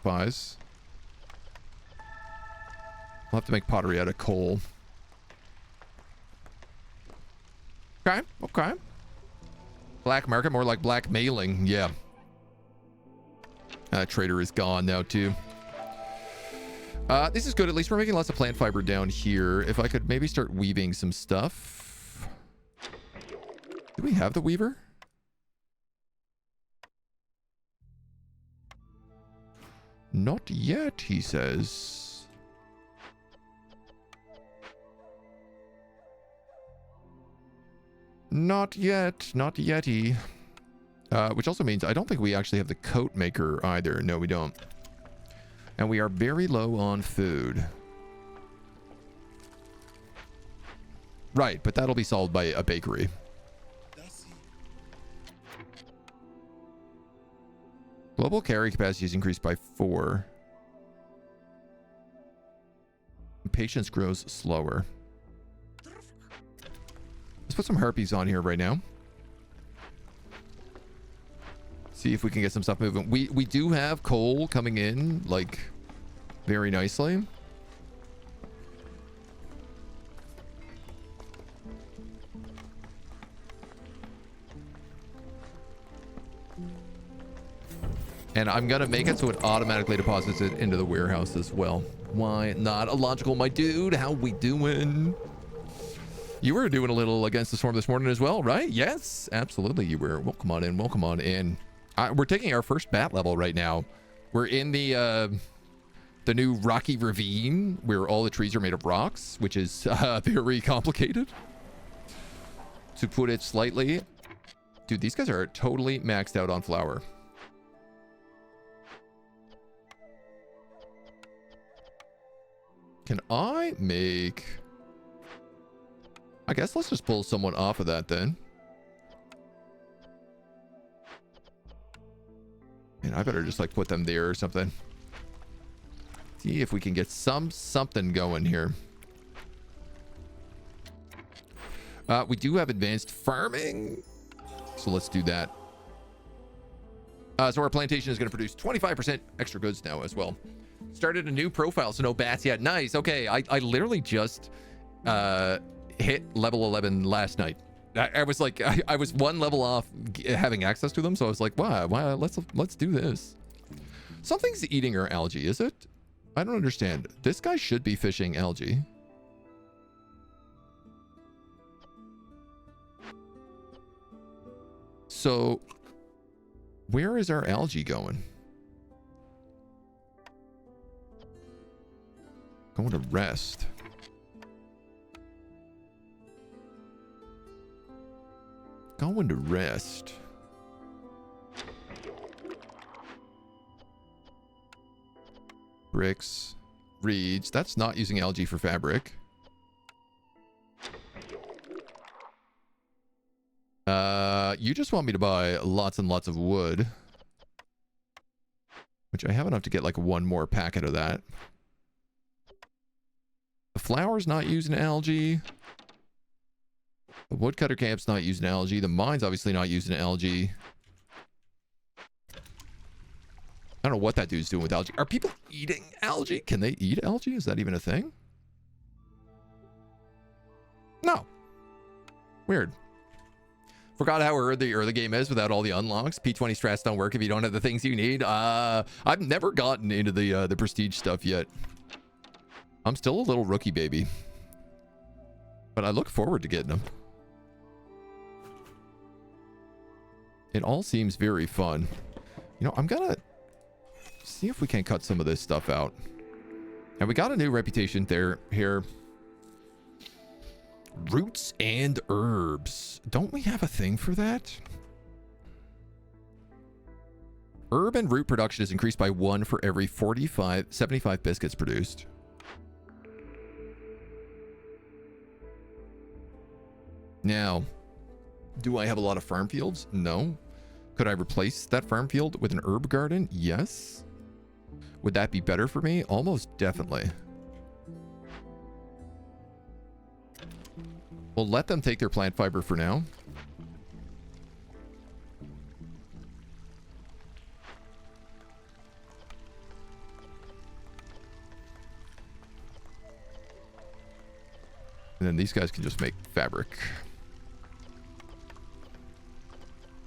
pies. I'll have to make pottery out of coal. Okay, okay. Black market, more like blackmailing. Yeah. Trader is gone now too. This is good. At least we're making lots of plant fiber down here. If I could maybe start weaving some stuff. Do we have the weaver? Not yet, he says. Not yet. Not yetty. Which also means I don't think we actually have the coat maker either. No, we don't. And we are very low on food. Right, but that'll be solved by a bakery. Global carry capacity is increased by 4. Patience grows slower. Let's put some harpies on here right now. See if we can get some stuff moving. We do have coal coming in, like, very nicely. And I'm going to make it so it automatically deposits it into the warehouse as well. Why not? Illogical, my dude. How we doing? You were doing a little Against the Storm this morning as well, right? Yes, absolutely you were. Welcome on in. Welcome on in. We're taking our first bat level right now. We're in the new rocky ravine where all the trees are made of rocks, which is very complicated, to put it slightly. Dude, these guys are totally maxed out on flour. Can I make... I guess let's just pull someone off of that then. And I better just like put them there or something. See if we can get something going here. We do have advanced farming, so let's do that. So our plantation is going to produce 25% extra goods now as well. Started a new profile, so no bats yet. Nice. Okay, I literally just hit level 11 last night. I was like, I was one level off having access to them, so I was like, wow, let's do this. Something's eating our algae, is it? I don't understand. This guy should be fishing algae. So, where is our algae going? Going to rest. Going to rest. Bricks. Reeds. That's not using algae for fabric. You just want me to buy lots and lots of wood. Which I have enough to get like one more packet of that. The flour's not using algae. The woodcutter camp's not using algae. The mine's obviously not using algae. I don't know what that dude's doing with algae. Are people eating algae? Can they eat algae? Is that even a thing? No. Weird. Forgot how early the game is without all the unlocks. P20 strats don't work if you don't have the things you need. I've never gotten into the prestige stuff yet. I'm still a little rookie baby. But I look forward to getting them. It all seems very fun. You know, I'm gonna see if we can cut some of this stuff out. And we got a new reputation there here. Roots and herbs. Don't we have a thing for that? Herb and root production is increased by 1 for every 75 biscuits produced. Now, do I have a lot of farm fields? No. Could I replace that farm field with an herb garden? Yes. Would that be better for me? Almost definitely. We'll let them take their plant fiber for now. And then these guys can just make fabric.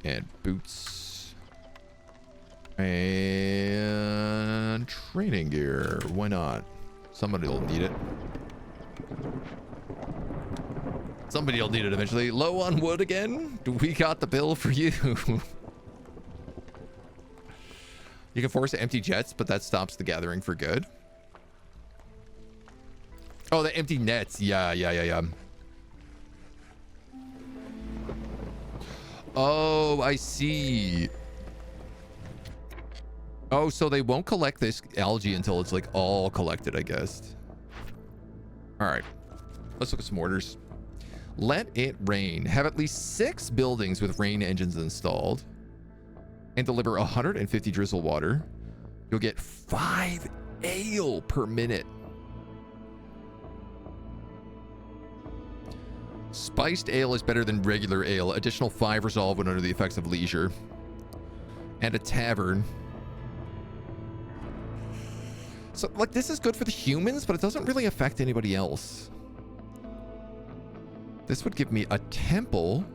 And boots. And training gear. Why not? Somebody will need it. Somebody will need it eventually. Low on wood again? We got the bill for you. You can force empty jets, but that stops the gathering for good. Oh, the empty nets. Yeah. Oh, I see. Oh, so they won't collect this algae until it's like all collected, I guess. All right. Let's look at some orders. Let it rain. Have at least 6 buildings with rain engines installed. And deliver 150 drizzle water. You'll get 5 ale per minute. Spiced ale is better than regular ale. Additional 5 resolve when under the effects of leisure. And a tavern. So, like, this is good for the humans, but it doesn't really affect anybody else. This would give me a temple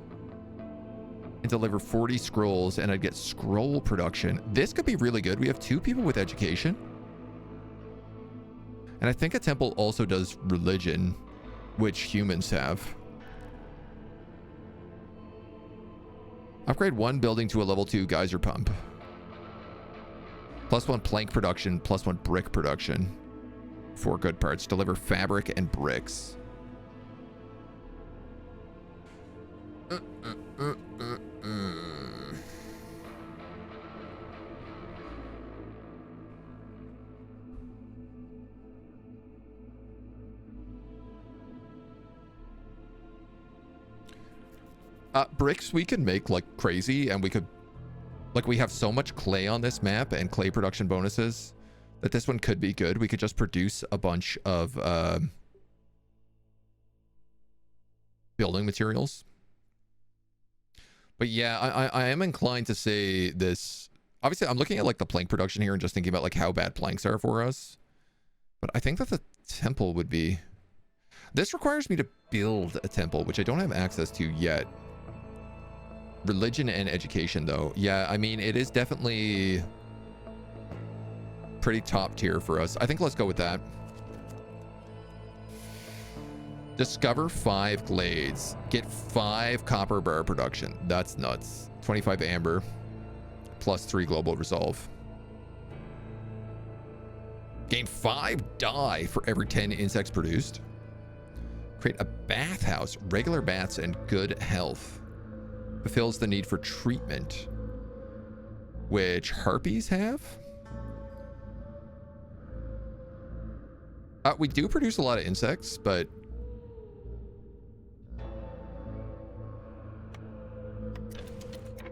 and deliver 40 scrolls, and I'd get scroll production. This could be really good. We have 2 people with education. And I think a temple also does religion, which humans have. Upgrade 1 building to a level 2 geyser pump. +1 plank production, +1 brick production. 4 good parts. Deliver fabric and bricks. Bricks we can make like crazy, and we could, like, we have so much clay on this map and clay production bonuses that this one could be good. We could just produce a bunch of building materials. But yeah, I am inclined to say this. Obviously, I'm looking at like the plank production here and just thinking about like how bad planks are for us. But I think that the temple would be... This requires me to build a temple, which I don't have access to yet. Religion and education, though. Yeah, I mean, it is definitely pretty top tier for us. I think let's go with that. Discover 5 glades. Get 5 copper bar production. That's nuts. 25 amber. +3 global resolve. Gain 5 dye for every 10 insects produced. Create a bathhouse. Regular baths and good health. Fulfills the need for treatment, which harpies have. We do produce a lot of insects, but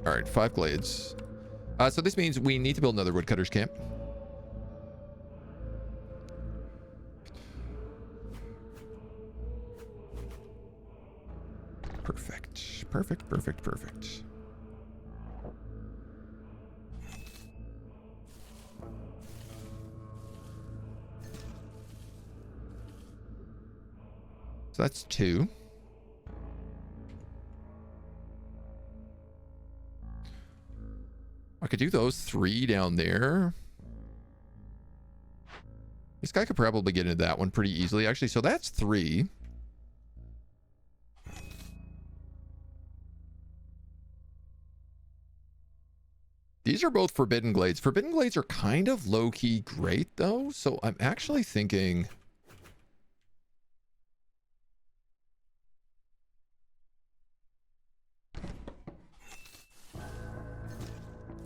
all right, 5 glades. So this means we need to build another woodcutter's camp. Perfect. Perfect. So that's 2. I could do those 3 down there. This guy could probably get into that one pretty easily, actually. So that's 3. These are both forbidden glades. Forbidden glades are kind of low-key great, though. So I'm actually thinking...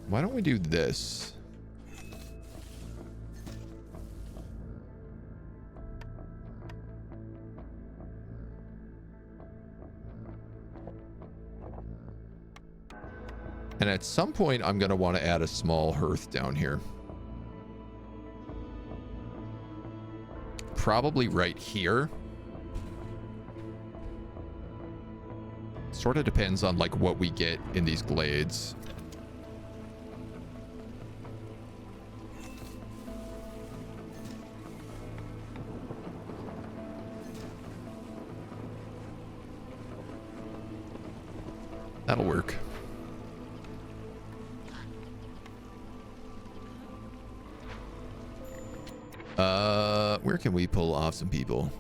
Why don't we do this? And at some point, I'm going to want to add a small hearth down here. Probably right here. Sort of depends on like what we get in these glades. That'll work. Where can we pull off some people?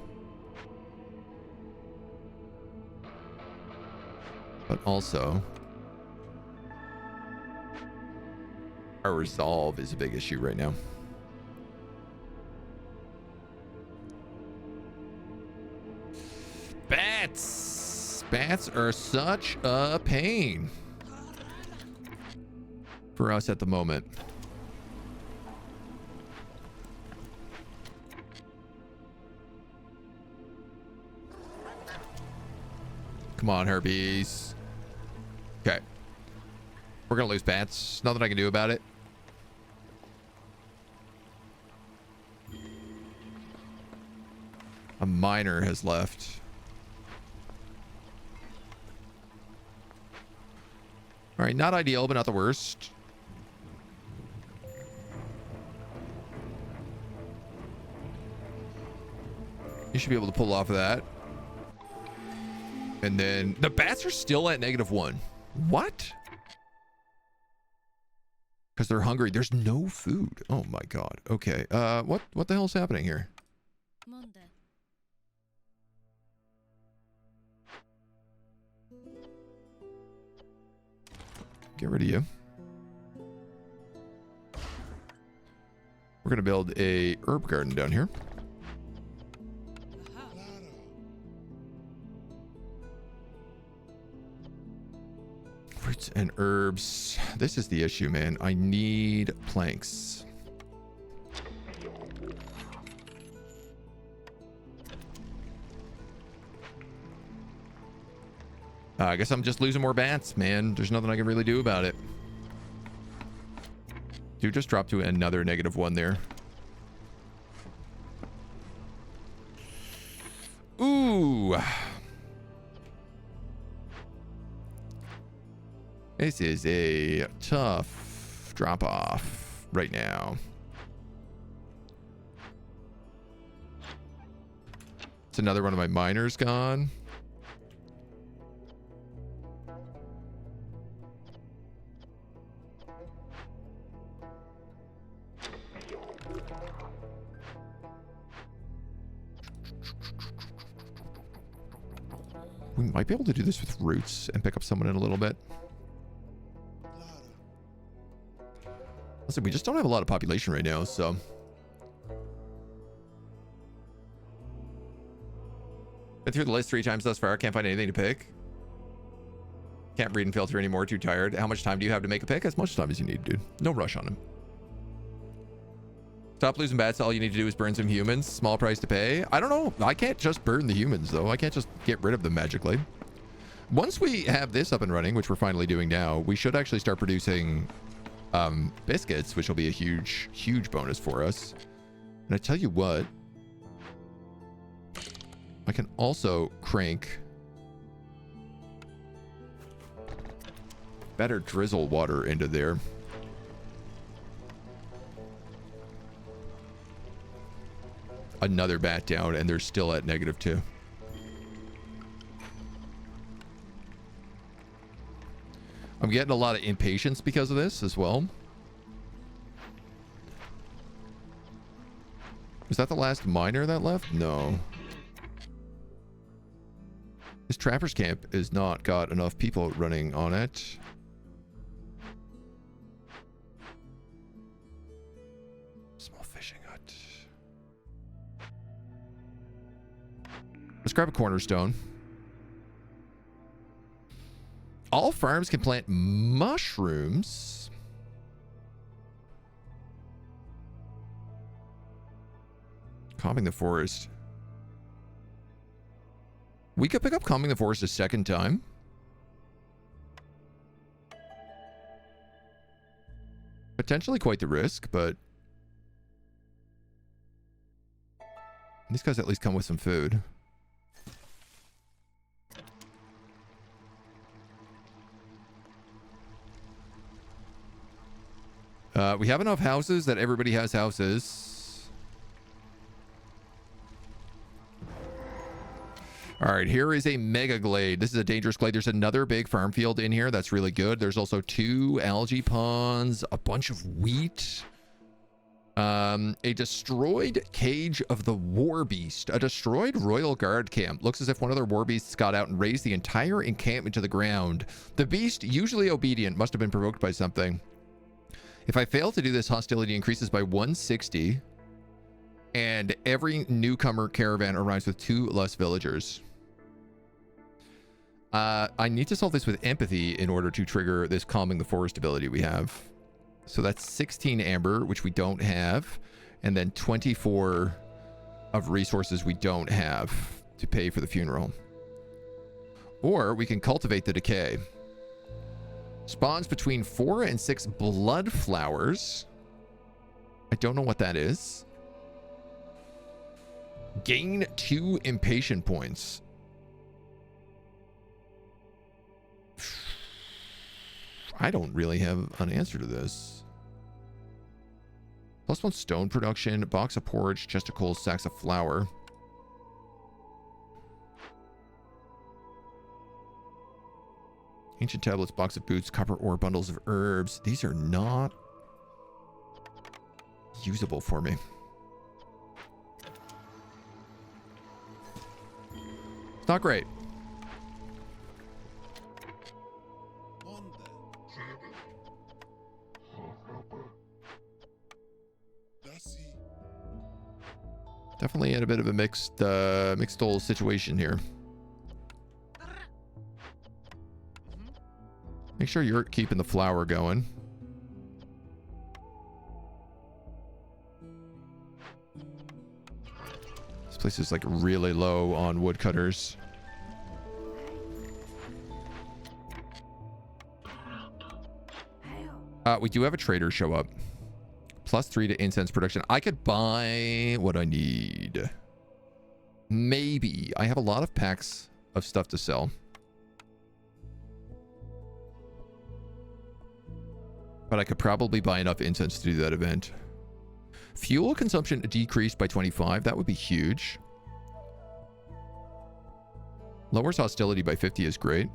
But also, our resolve is a big issue right now. Bats! Bats are such a pain for us at the moment. Come on, harpies. Okay. We're gonna lose bats. Nothing I can do about it. A miner has left. All right, not ideal, but not the worst. You should be able to pull off of that. And then the bats are still at -1. What? Because they're hungry. There's no food. Oh my god. Okay. What the hell's happening here? Get rid of you. We're gonna build a herb garden down here. Fruits and herbs. This is the issue, man. I need planks. I guess I'm just losing more bats, man. There's nothing I can really do about it. Dude, just dropped to another -1 there. Ooh. This is a tough drop off right now. It's another one of my miners gone. We might be able to do this with roots and pick up someone in a little bit. Listen, we just don't have a lot of population right now, so. Been through the list 3 times thus far. Can't find anything to pick. Can't breed and filter anymore. Too tired. How much time do you have to make a pick? As much time as you need, dude. No rush on him. Stop losing bats. All you need to do is burn some humans. Small price to pay. I don't know. I can't just burn the humans, though. I can't just get rid of them magically. Once we have this up and running, which we're finally doing now, we should actually start producing biscuits, which will be a huge, huge bonus for us. And I tell you what, I can also crank better drizzle water into there. Another bat down, and they're still at -2. I'm getting a lot of impatience because of this as well. Was that the last miner that left? No. This trapper's camp has not got enough people running on it. Small fishing hut. Let's grab a cornerstone. All farms can plant mushrooms. Calming the forest. We could pick up calming the forest a second time. Potentially quite the risk, but these guys at least come with some food. We have enough houses that everybody has houses. All right, here is a mega glade. This is a dangerous glade. There's another big farm field in here. That's really good. There's also 2 algae ponds, a bunch of wheat, a destroyed cage of the war beast, a destroyed royal guard camp. Looks as if one of their war beasts got out and razed the entire encampment to the ground. The beast, usually obedient, must have been provoked by something. If I fail to do this, hostility increases by 160, and every newcomer caravan arrives with 2 less villagers. I need to solve this with empathy in order to trigger this calming the forest ability we have. So that's 16 amber, which we don't have, and then 24 of resources we don't have to pay for the funeral. Or we can cultivate the decay. Spawns between 4 and 6 blood flowers. I don't know what that is. Gain 2 impatient points. I don't really have an answer to this. +1 stone production, box of porridge, chest of coal, sacks of flour. Ancient tablets, box of boots, copper ore, bundles of herbs. These are not usable for me. It's not great. Definitely in a bit of a mixed old situation here. Make sure you're keeping the flour going. This place is like really low on woodcutters. We do have a trader show up. +3 to incense production. I could buy what I need. Maybe. I have a lot of packs of stuff to sell. But I could probably buy enough incense to do that event. Fuel consumption decreased by 25. That would be huge. Lowers hostility by 50 is great.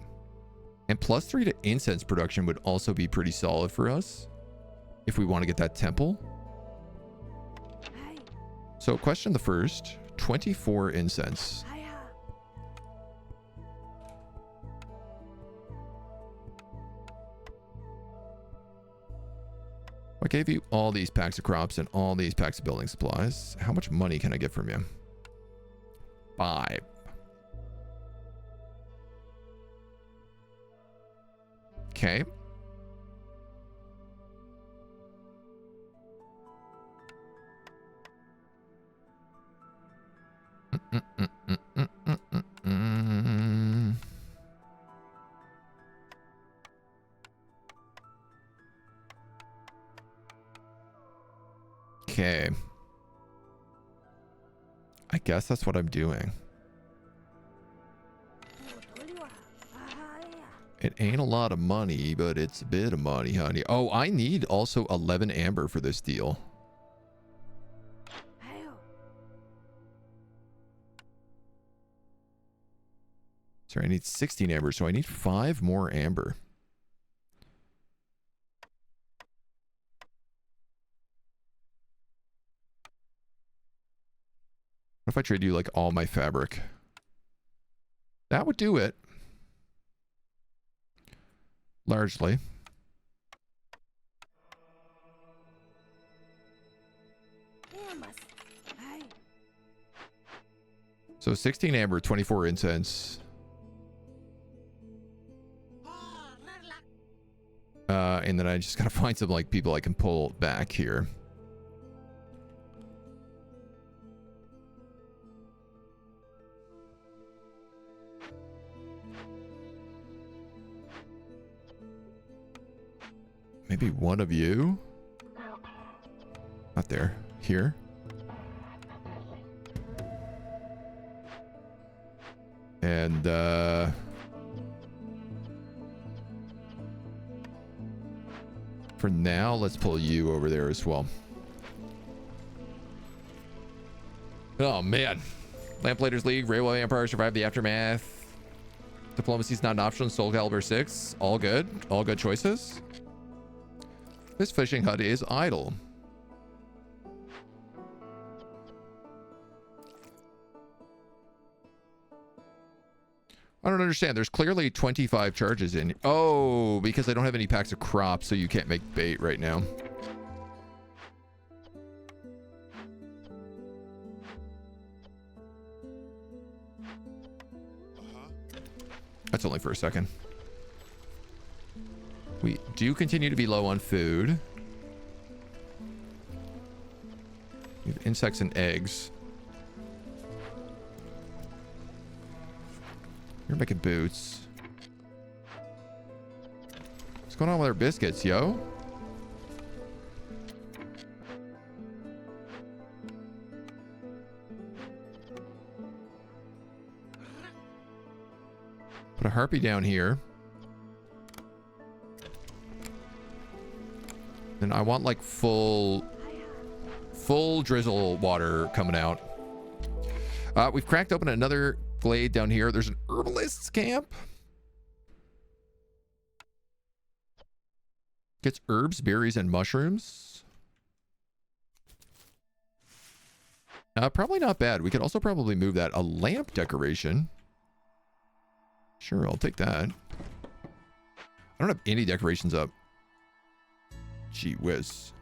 And +3 to incense production would also be pretty solid for us if we want to get that temple. So question the first. 24 incense. I gave you all these packs of crops and all these packs of building supplies. How much money can I get from you? 5. Okay. Okay. I guess that's what I'm doing. It ain't a lot of money, but it's a bit of money, honey. Oh, I need also 11 amber for this deal. Sorry, I need 16 amber, so I need 5 more amber. What if I trade you like all my fabric? That would do it. Largely. So 16 amber, 24 incense. And then I just gotta find some like people I can pull back here. Maybe one of you? Not there. Here? And, for now, let's pull you over there as well. Oh, man. Lamplighters League, Railway Empire, survived the aftermath. Diplomacy's not an option. Soul Calibur 6. All good. All good choices. This fishing hut is idle. I don't understand. There's clearly 25 charges in. Oh, because I don't have any packs of crops, so you can't make bait right now. That's only for a second. We do continue to be low on food. We have insects and eggs. You're making boots. What's going on with our biscuits, yo? Put a harpy down here. Then I want like full drizzle water coming out. We've cracked open another glade down here. There's an herbalist's camp. Gets herbs, berries, and mushrooms. Probably not bad. We could also probably move that. A lamp decoration. Sure, I'll take that. I don't have any decorations up. Gee whiz.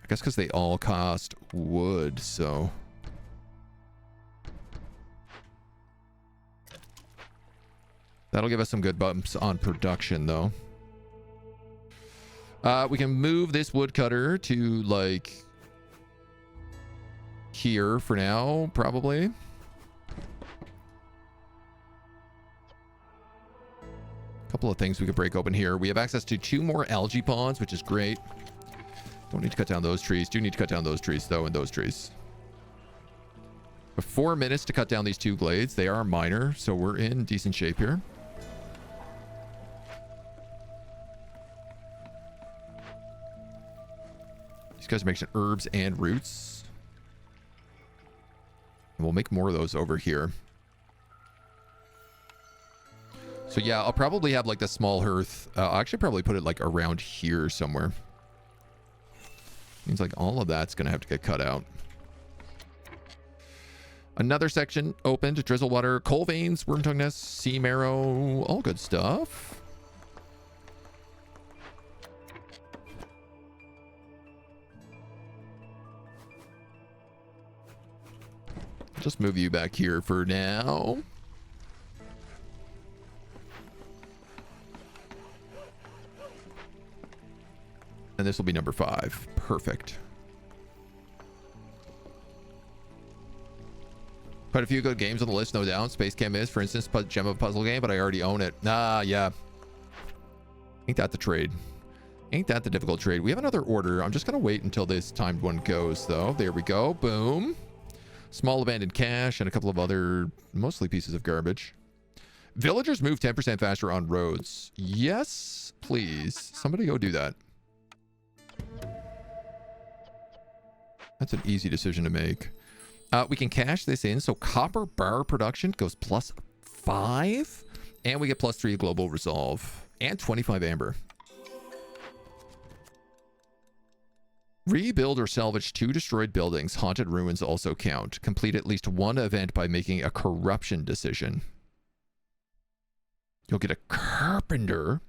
I guess because they all cost wood, so... That'll give us some good bumps on production, though. We can move this woodcutter to, like... here for now, probably. Couple of things we could break open here. We have access to 2 more algae ponds, which is great. Don't need to cut down those trees. Do need to cut down those trees, though, and those trees. But 4 minutes to cut down these 2 glades. They are minor, so we're in decent shape here. These guys are making herbs and roots. And we'll make more of those over here. So yeah, I'll probably have like the small hearth. I'll actually probably put it like around here somewhere. Means like all of that's going to have to get cut out. Another section opened. Drizzle water, coal veins, worm tongue nests, sea marrow, all good stuff. Just move you back here for now. And this will be number 5. Perfect. Quite a few good games on the list, no doubt. Space Chem is, for instance, gem of a puzzle game, but I already own it. Ah, yeah. Ain't that the trade? Ain't that the difficult trade? We have another order. I'm just going to wait until this timed one goes, though. There we go. Boom. Small abandoned cache and a couple of other, mostly pieces of garbage. Villagers move 10% faster on roads. Yes, please. Somebody go do that. That's an easy decision to make. We can cash this in. So copper bar production goes +5. And we get +3 global resolve. And 25 amber. Rebuild or salvage 2 destroyed buildings. Haunted ruins also count. Complete at least 1 event by making a corruption decision. You'll get a carpenter.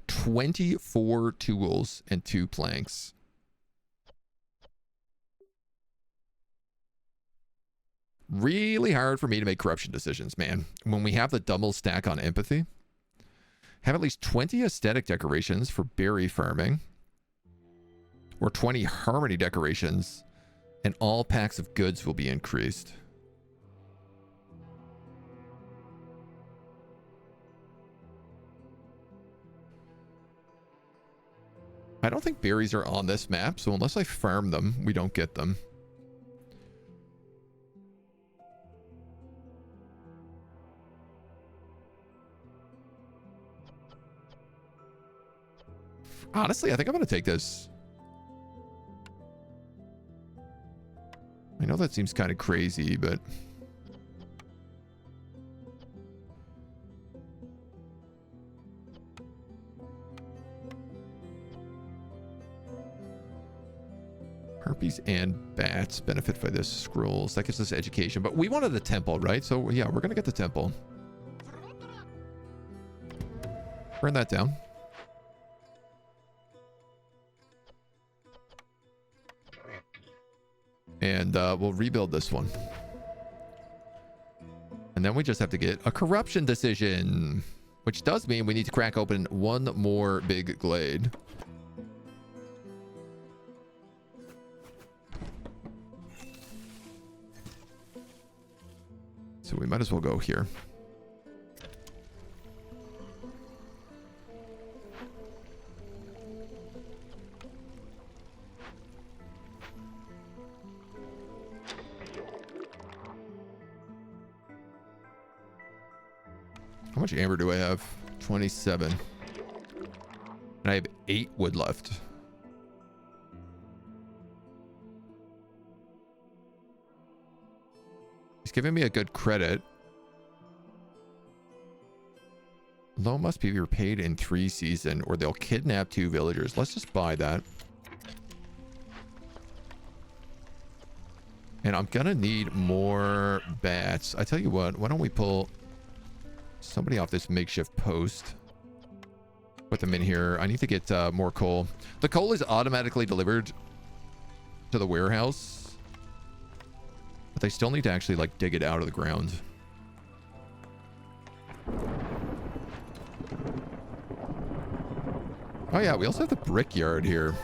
24 tools and 2 planks. Really hard for me to make corruption decisions, man. When we have the double stack on empathy. Have at least 20 aesthetic decorations for berry farming. Or 20 harmony decorations. And all packs of goods will be increased. I don't think berries are on this map, so unless I farm them, we don't get them. Honestly, I think I'm going to take this. I know that seems kind of crazy, but... Harpies and bats benefit by this. Scrolls. That gives us education. But we wanted the temple, right? So, yeah, we're going to get the temple. Burn that down. And we'll rebuild this one. And then we just have to get a corruption decision. Which does mean we need to crack open one more big glade. So we might as well go here. How much amber do I have? 27. And I have 8 wood left. He's giving me a good credit. Loan must be repaid in 3 seasons, or they'll kidnap 2 villagers. Let's just buy that. And I'm gonna need more bats. I tell you what, why don't we pull somebody off this makeshift post? Put them in here. I need to get more coal. The coal is automatically delivered to the warehouse, but they still need to actually like dig it out of the ground. Oh yeah, we also have the brickyard here.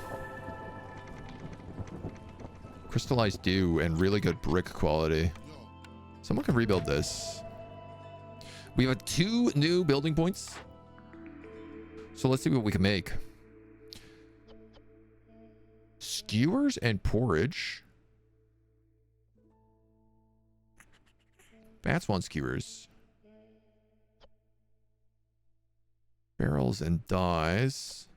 Crystallized dew and really good brick quality. Someone can rebuild this. We have 2 new building points. So let's see what we can make. Skewers and porridge. Bats want skewers. Barrels and dyes.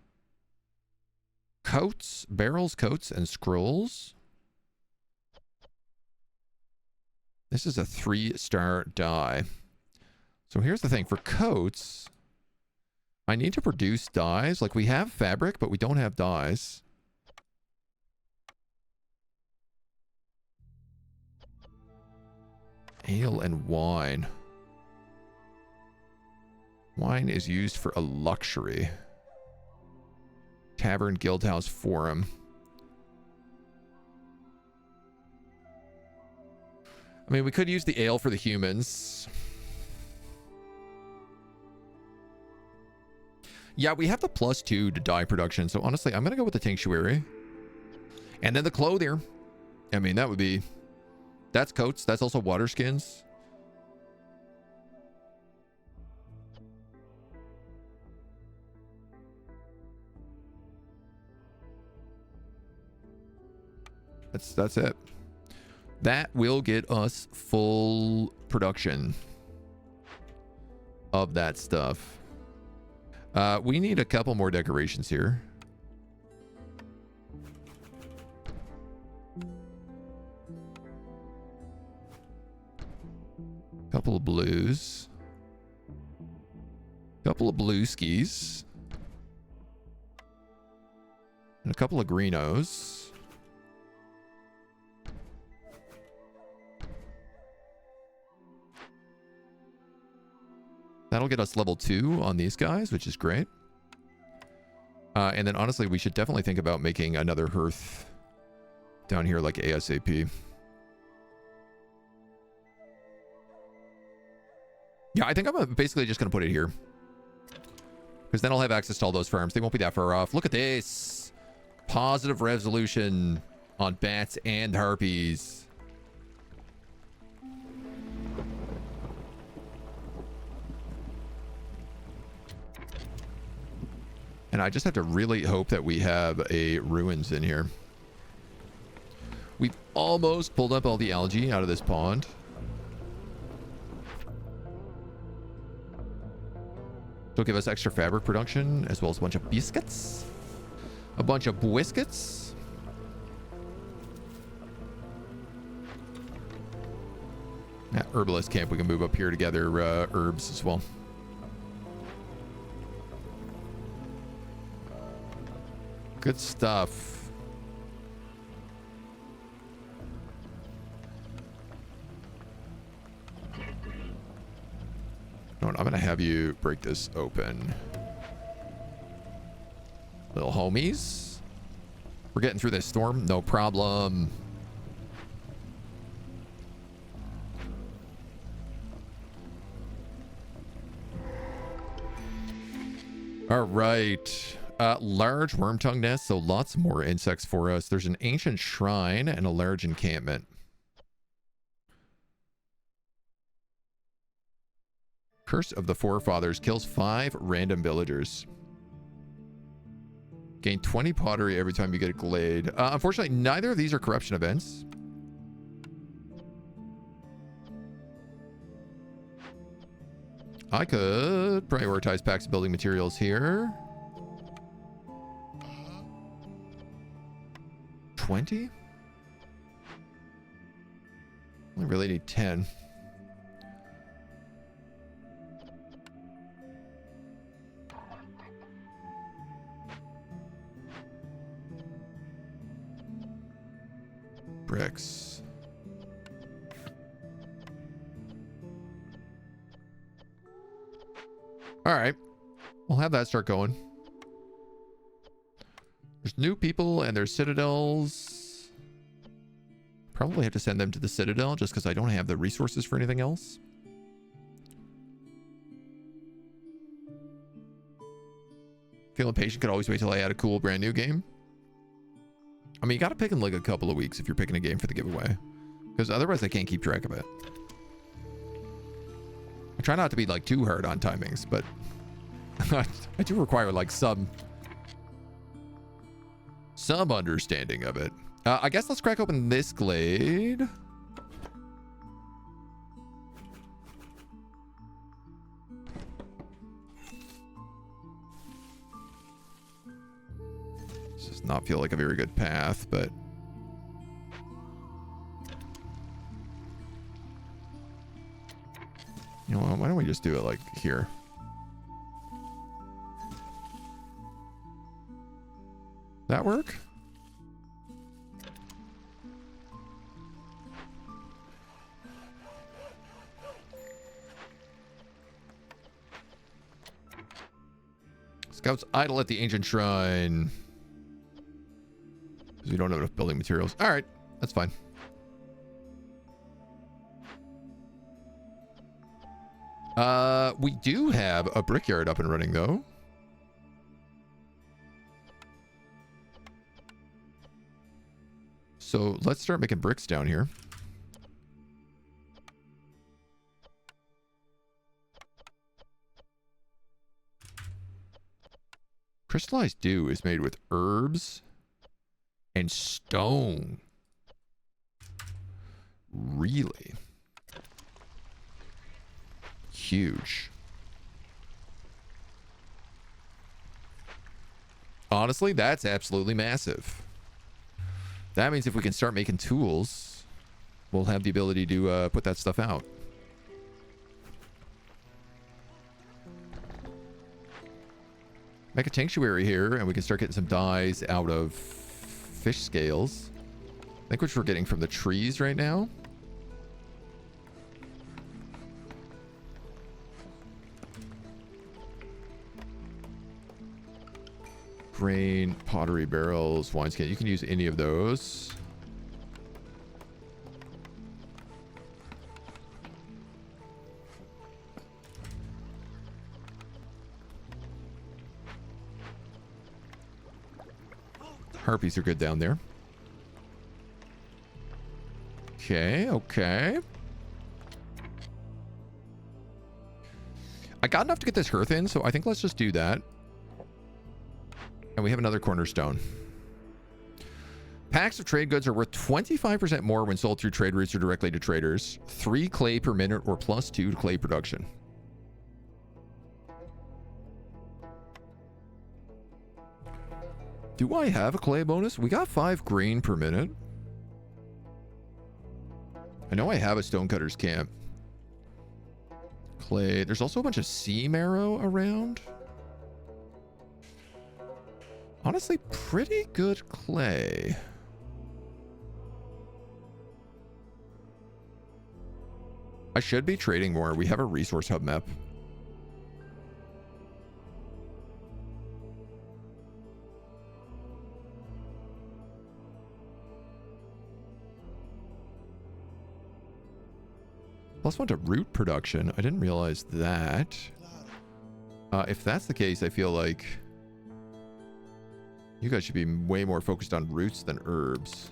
Coats, barrels, coats, and scrolls. This is a 3-star dye. So here's the thing. For coats, I need to produce dyes. Like, we have fabric, but we don't have dyes. Ale and wine. Wine is used for a luxury. Tavern, Guildhouse, Forum. I mean, we could use the ale for the humans. Yeah, we have the +2 to dye production. So honestly, I'm going to go with the tinctuary. And then the clothier. I mean, that would be... That's coats. That's also water skins. That's it. That will get us full production of that stuff. We need a couple more decorations here. Couple of blues. Couple of blue skis. And a couple of greenos. That'll get us level 2 on these guys, which is great. And then honestly, we should definitely think about making another hearth down here like ASAP. Yeah, I think I'm basically just going to put it here. Because then I'll have access to all those farms. They won't be that far off. Look at this. Positive resolution on bats and harpies. And And I just have to really hope that we have a ruins in here. We've almost pulled up all the algae out of this pond. It'll give us extra fabric production, as well as a bunch of biscuits. A bunch of biscuits. That herbalist camp, we can move up here to gather herbs as well. Good stuff. No, I'm going to have you break this open. Little homies. We're getting through this storm. No problem. All right. Large worm tongue nest, so lots more insects for us. There's an ancient shrine and a large encampment. Curse of the Forefathers kills 5 random villagers. Gain 20 pottery every time you get a glade. Unfortunately, neither of these are corruption events. I could prioritize packs of building materials here. 20? I really need 10. Bricks. All right. We'll have that start going. There's new people and there's citadels. Probably have to send them to the citadel just because I don't have the resources for anything else. Feeling patient, could always wait till I add a cool brand new game. I mean, you got to pick in like a couple of weeks if you're picking a game for the giveaway, because otherwise I can't keep track of it. I try not to be like too hard on timings, but I do require like some understanding of it. I guess let's crack open this glade. This does not feel like a very good path, but you know what, why don't we just do it like here? That work? Scouts idle at the ancient shrine. Because we don't have enough building materials. All right, that's fine. We do have a brickyard up and running though. So let's start making bricks down here. Crystallized dew is made with herbs and stone. Really? Huge. Honestly, that's absolutely massive. That means if we can start making tools, we'll have the ability to put that stuff out. Make a sanctuary here, and we can start getting some dyes out of fish scales. I think which we're getting from the trees right now. Grain, pottery barrels, wineskin. You can use any of those. Harpies are good down there. Okay, okay. I got enough to get this hearth in, so I think let's just do that. And we have another cornerstone. Packs of trade goods are worth 25% more when sold through trade routes or directly to traders. 3 clay per minute or +2 to clay production. Do I have a clay bonus? We got 5 grain per minute. I know I have a stonecutter's camp. Clay. There's also a bunch of sea marrow around. Honestly, pretty good clay. I should be trading more. We have a resource hub map. +1 to root production. I didn't realize that. If that's the case, I feel like you guys should be way more focused on roots than herbs.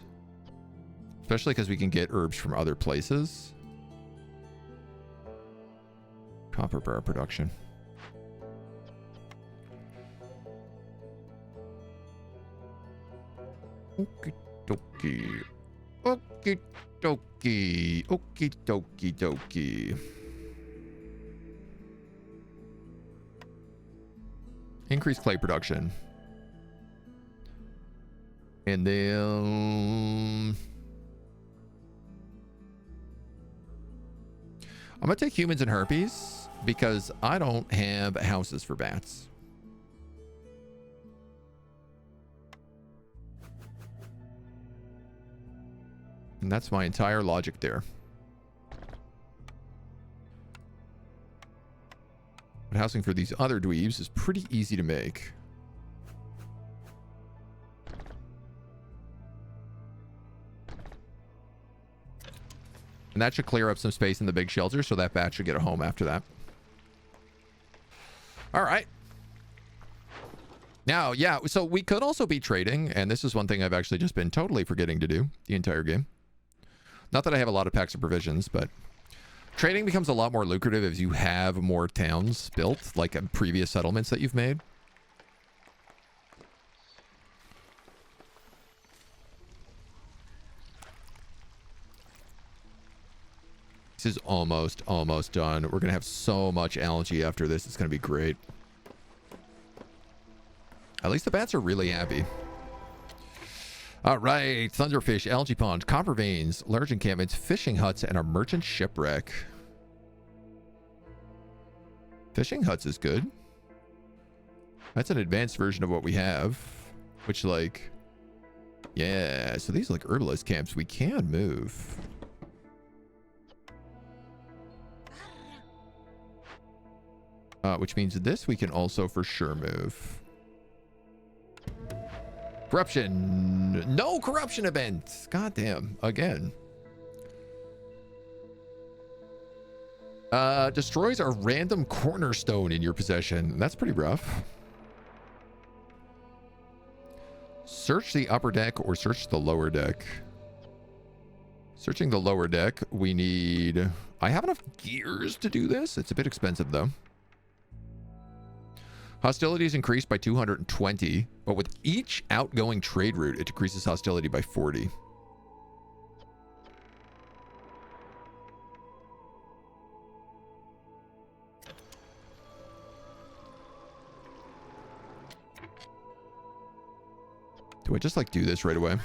Especially because we can get herbs from other places. Copper bar production. Okie dokie. Okie dokie. Okie dokie dokie. Increase clay production. And then I'm gonna take humans and harpies because I don't have houses for bats. And that's my entire logic there. But housing for these other dweebs is pretty easy to make. And that should clear up some space in the big shelter, so that bat should get a home after that. All right. Now, yeah, so we could also be trading, and this is one thing I've actually just been totally forgetting to do the entire game. Not that I have a lot of packs of provisions, but trading becomes a lot more lucrative if you have more towns built, like previous settlements that you've made. This is almost done. We're going to have so much algae after this. It's going to be great. At least the bats are really happy. All right. Thunderfish, algae pond, copper veins, large encampments, fishing huts, and a merchant shipwreck. Fishing huts is good. That's an advanced version of what we have. Which, like... Yeah, so these are like herbalist camps. We can move. Which means this we can also for sure move. Corruption. No corruption event. God damn. Again. Destroys a random cornerstone in your possession. That's pretty rough. Search the upper deck or search the lower deck. Searching the lower deck, we need... I have enough gears to do this. It's a bit expensive though. Hostilities increased by 220, but with each outgoing trade route, it decreases hostility by 40. Do I just like do this right away?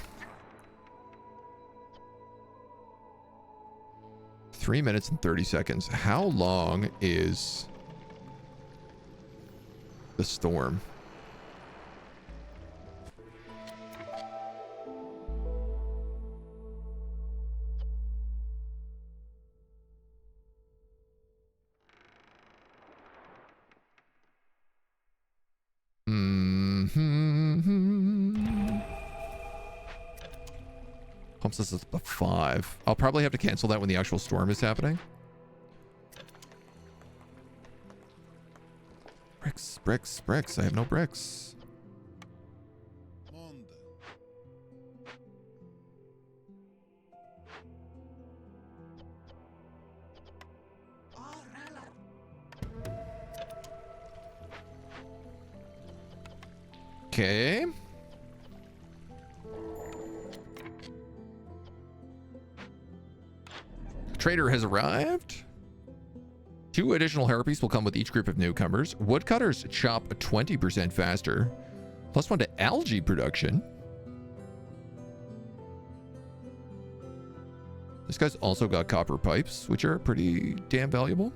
3 minutes and 30 seconds. How long is the storm? Pumps us up to 5. I'll probably have to cancel that when the actual storm is happening. Bricks, bricks, bricks. I have no bricks. Okay. Trader has arrived. 2 additional harpies will come with each group of newcomers. Woodcutters chop 20% faster. +1 to algae production. This guy's also got copper pipes, which are pretty damn valuable.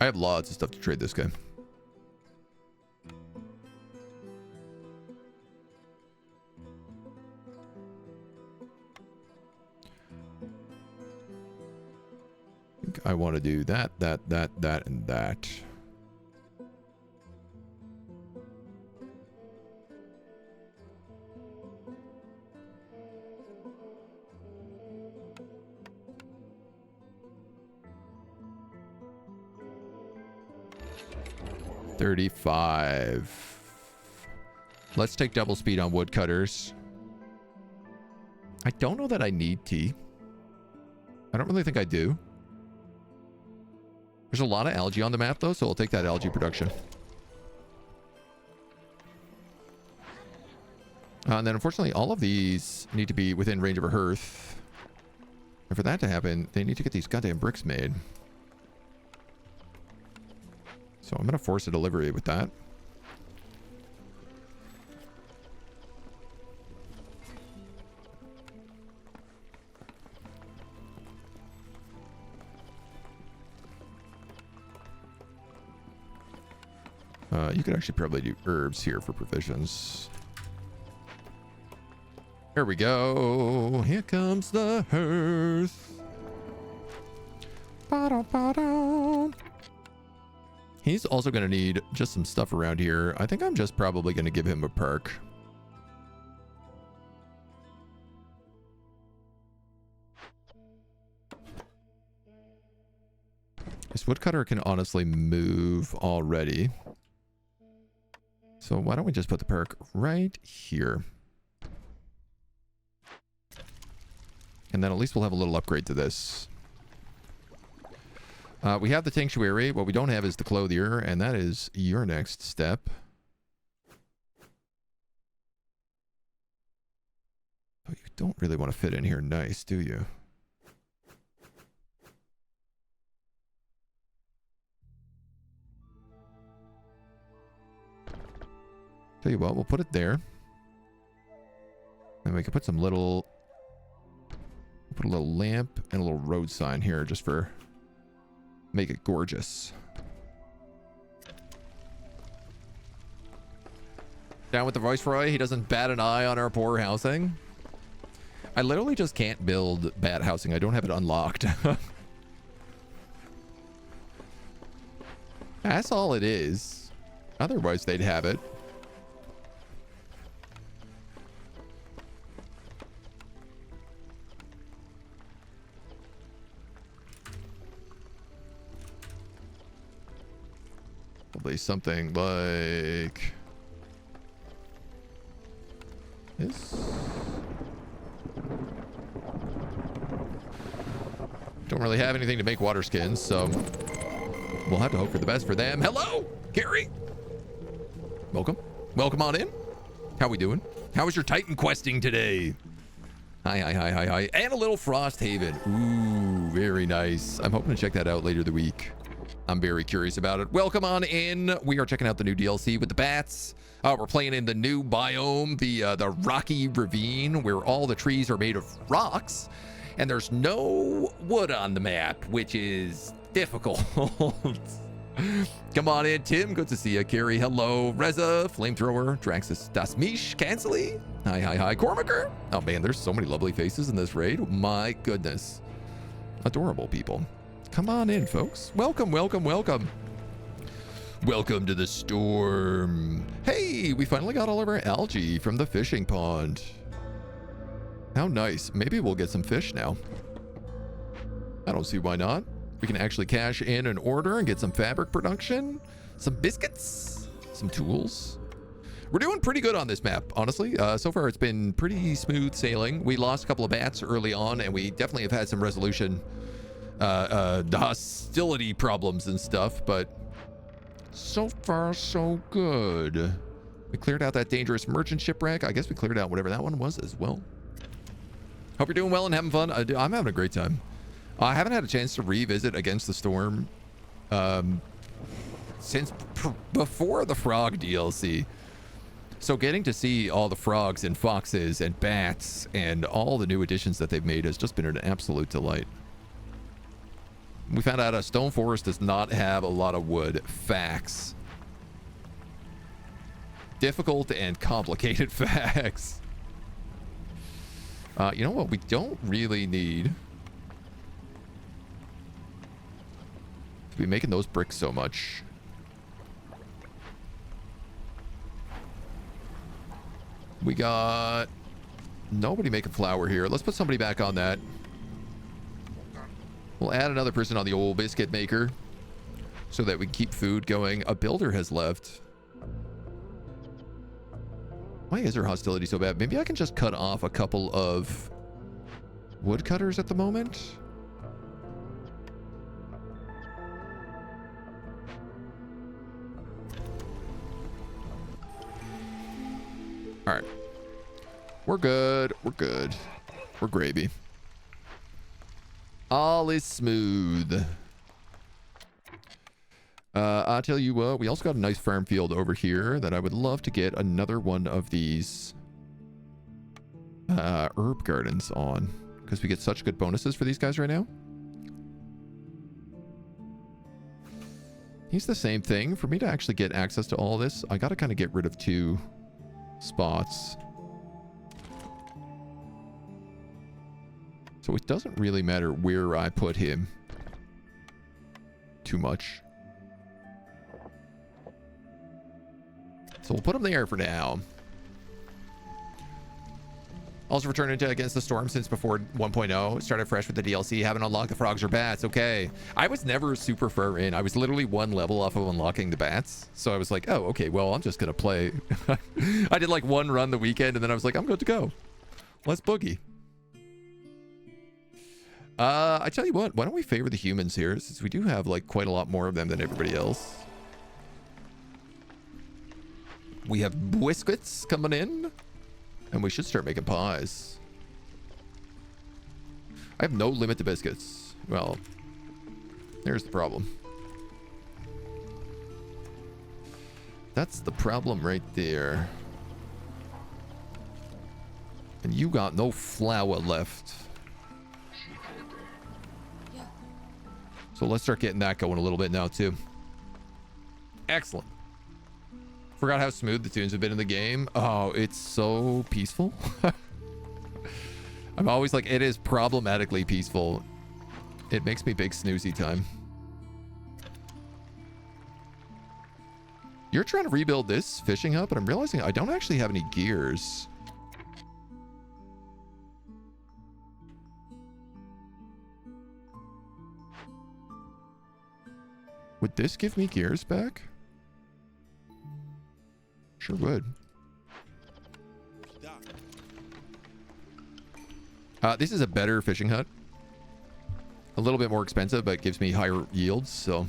I have lots of stuff to trade this guy. I want to do that, and that. $35. Let's take double speed on woodcutters. I don't know that I need tea. I don't really think I do. There's a lot of algae on the map, though, so I'll take that algae production. And then, unfortunately, all of these need to be within range of a hearth. And for that to happen, they need to get these goddamn bricks made. So I'm going to force a delivery with that. You could actually probably do herbs here for provisions. Here we go. Here comes the hearth. He's also going to need just some stuff around here. I think I'm just probably going to give him a perk. This woodcutter can honestly move already. So why don't we just put the perk right here? And then at least we'll have a little upgrade to this. We have the sanctuary. What we don't have is the clothier, and that is your next step. Oh, you don't really want to fit in here nice, do you? Tell you what, we'll put it there. And we can put some little... Put a little lamp and a little road sign here just for... Make it gorgeous. Down with the Viceroy. He doesn't bat an eye on our poor housing. I literally just can't build bad housing. I don't have it unlocked. That's all it is. Otherwise, they'd have it. Probably something like this. Don't really have anything to make water skins, so we'll have to hope for the best for them. Hello, Gary. Welcome. Welcome on in. How we doing? How was your Titan questing today? Hi. And a little Frost Haven. Ooh, very nice. I'm hoping to check that out later the week. I'm very curious about it. Welcome on in. We are checking out the new DLC with the bats. We're playing in the new biome, the rocky ravine, where all the trees are made of rocks, and there's no wood on the map, which is difficult. Come on in, Tim. Good to see you. Carrie, hello. Reza, Flamethrower, Draxus, Dasmish, Cancely. Hi. Cormaker. Oh man, there's so many lovely faces in this raid. My goodness. Adorable people. Come on in, folks. Welcome. Welcome to the storm. Hey, we finally got all of our algae from the fishing pond. How nice. Maybe we'll get some fish now. I don't see why not. We can actually cash in an order and get some fabric production, some biscuits, some tools. We're doing pretty good on this map, honestly. So far, it's been pretty smooth sailing. We lost a couple of bats early on, and we definitely have had some resolution the hostility problems and stuff, but so far so good. We cleared out that dangerous merchant shipwreck. I guess we cleared out whatever that one was as well. Hope you're doing well and having fun. I'm having a great time. I haven't had a chance to revisit Against the Storm since before the Frog DLC. So getting to see all the frogs and foxes and bats and all the new additions that they've made has just been an absolute delight. We found out a stone forest does not have a lot of wood. Facts. Difficult and complicated facts. You know what we don't really need to be making those bricks so much. We got nobody making flour here. Let's put somebody back on that. We'll add another person on the old biscuit maker so that we keep food going. A builder has left. Why is her hostility so bad? Maybe I can just cut off a couple of woodcutters at the moment. All right. We're good. We're good. We're gravy. All is smooth. I'll tell you what, we also got a nice farm field over here that I would love to get another one of these herb gardens on, because we get such good bonuses for these guys right now. He's the same thing. For me to actually get access to all this, I got to kind of get rid of 2 spots. So it doesn't really matter where I put him too much. So we'll put him there for now. Also returning to Against the Storm since before 1.0. Started fresh with the DLC. Haven't unlocked the frogs or bats. Okay. I was never super far in. I was literally 1 level off of unlocking the bats. So I was like, oh, okay, well, I'm just going to play. I did like 1 run the weekend, and then I was like, I'm good to go. Let's boogie. I tell you what, why don't we favor the humans here, since we do have like quite a lot more of them than everybody else. We have biscuits coming in, and we should start making pies. I have no limit to biscuits. Well, there's the problem. That's the problem right there. And you got no flour left. So let's start getting that going a little bit now too. Excellent. Forgot how smooth the tunes have been in the game. Oh, it's so peaceful. I'm always like, it is problematically peaceful. It makes me big snoozy time. You're trying to rebuild this fishing hut, but I'm realizing I don't actually have any gears. Would this give me gears back? Sure would. This is a better fishing hut. A little bit more expensive, but gives me higher yields, so.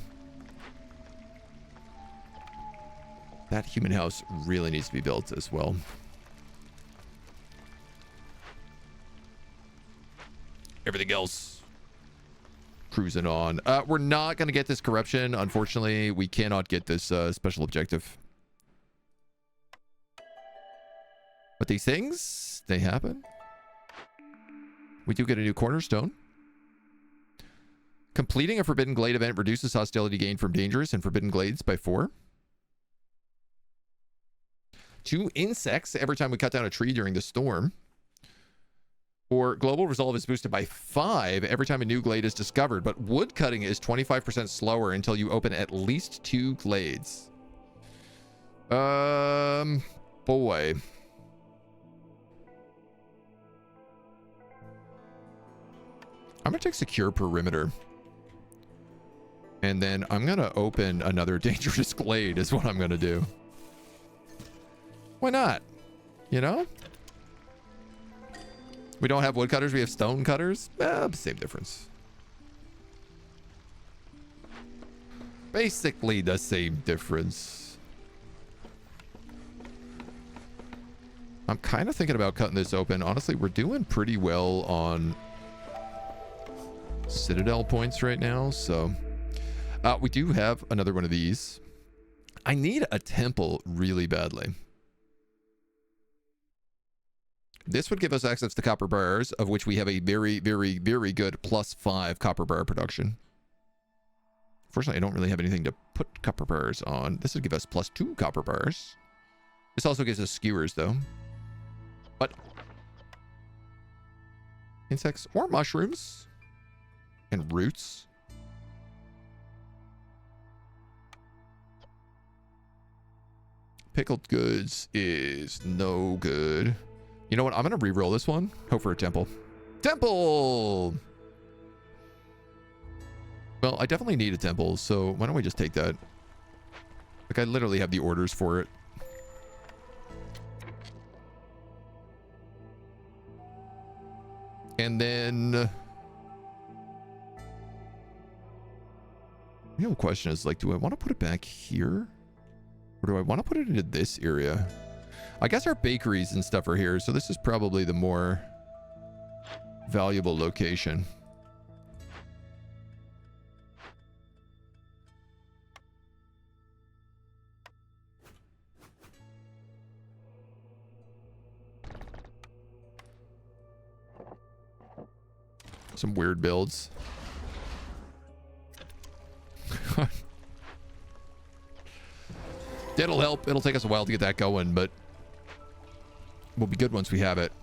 That human house really needs to be built as well. Everything else cruising on. We're not going to get this corruption. Unfortunately, we cannot get this special objective. But these things, they happen. We do get a new cornerstone. Completing a Forbidden Glade event reduces hostility gain from dangerous and forbidden glades by 4. 2 insects every time we cut down a tree during the storm. Or global resolve is boosted by 5 every time a new glade is discovered, but wood cutting is 25% slower until you open at least 2 glades. Boy. I'm gonna take secure perimeter. And then I'm gonna open another dangerous glade is what I'm gonna do. Why not? You know? We don't have woodcutters, we have stone cutters. Same difference. Basically the same difference. I'm kind of thinking about cutting this open. Honestly, we're doing pretty well on Citadel points right now, so we do have another one of these. I need a temple really badly. This would give us access to copper bars, of which we have a very, very, very good +5 copper bar production. Fortunately, I don't really have anything to put copper bars on. This would give us +2 copper bars. This also gives us skewers, though. But insects or mushrooms and roots. Pickled goods is no good. You know what? I'm going to re-roll this one. Hope for a temple. Temple! Well, I definitely need a temple, so why don't we just take that? Like, I literally have the orders for it. And then the real question is, like, do I want to put it back here? Or do I want to put it into this area? I guess our bakeries and stuff are here, so this is probably the more valuable location. Some weird builds. It'll help. It'll take us a while to get that going, but we'll be good once we have it.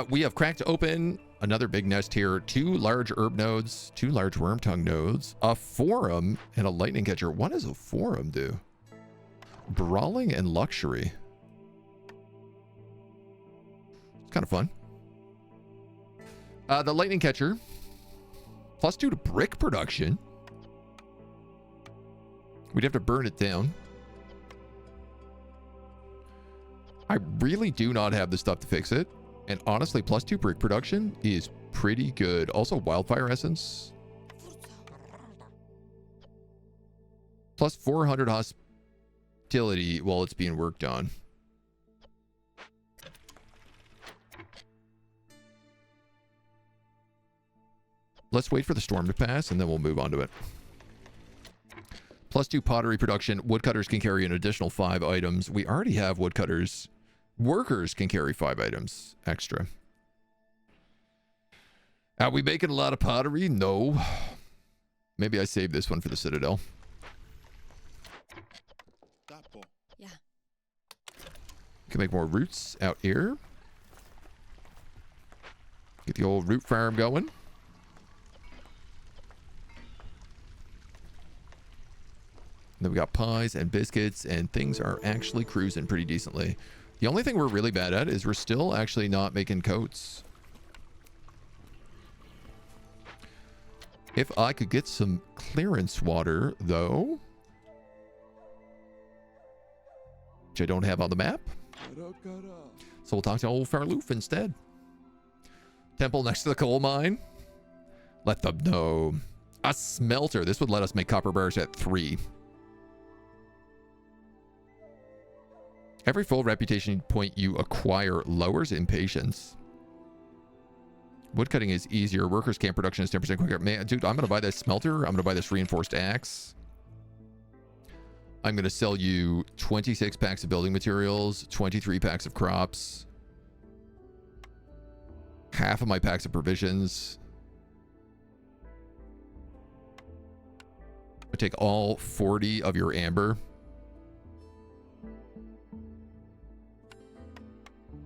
We have cracked open another big nest here. 2 large herb nodes, 2 large worm tongue nodes, a forum, and a lightning catcher. What does a forum do? Brawling and luxury. It's kind of fun. The lightning catcher, +2 to brick production. We'd have to burn it down. I really do not have the stuff to fix it. And honestly, +2 brick production is pretty good. Also, wildfire essence. +400 hostility while it's being worked on. Let's wait for the storm to pass, and then we'll move on to it. +2 pottery production. Woodcutters can carry an additional 5 items. We already have woodcutters. Workers can carry 5 items extra. Are we making a lot of pottery? No. Maybe I saved this one for the Citadel. Yeah. Can make more roots out here. Get the old root farm going. Then we got pies and biscuits, and things are actually cruising pretty decently. The only thing we're really bad at is we're still actually not making coats. If I could get some clearance water, though, which I don't have on the map. So we'll talk to old Farloof instead. Temple next to the coal mine. Let them know. A smelter. This would let us make copper bars at 3. Every full reputation point you acquire lowers impatience. Woodcutting is easier. Workers' camp production is 10% quicker. Man, dude, I'm going to buy this smelter. I'm going to buy this reinforced axe. I'm going to sell you 26 packs of building materials, 23 packs of crops, half of my packs of provisions. I take all 40 of your amber.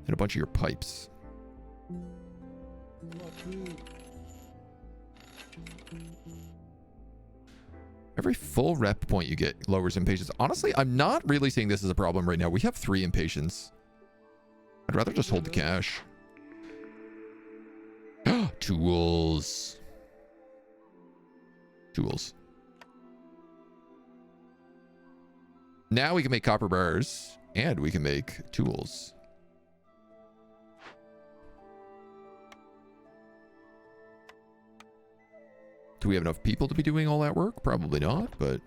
And a bunch of your pipes. Every full rep point you get lowers impatience. Honestly, I'm not really seeing this as a problem right now. We have 3 impatience. I'd rather just hold the cash. Tools. Tools. Now we can make copper bars, and we can make tools. Do we have enough people to be doing all that work? Probably not, but...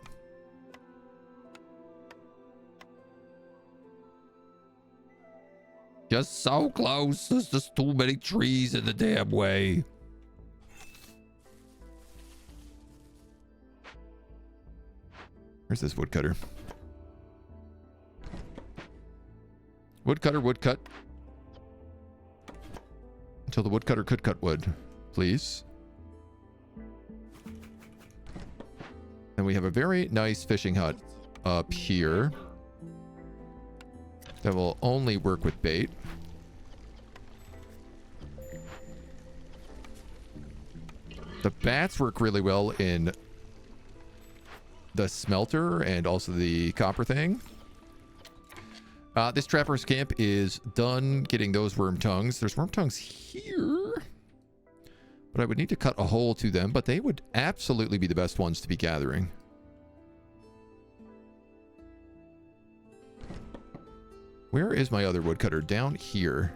Just so close. There's just too many trees in the damn way. Where's this woodcutter? Woodcutter, woodcut. Until the woodcutter could cut wood, please. And we have a very nice fishing hut up here that will only work with bait. The bats work really well in the smelter and also the copper thing. This trapper's camp is done getting those worm tongues. There's worm tongues here, but I would need to cut a hole to them, but they would absolutely be the best ones to be gathering. Where is my other woodcutter? Down here.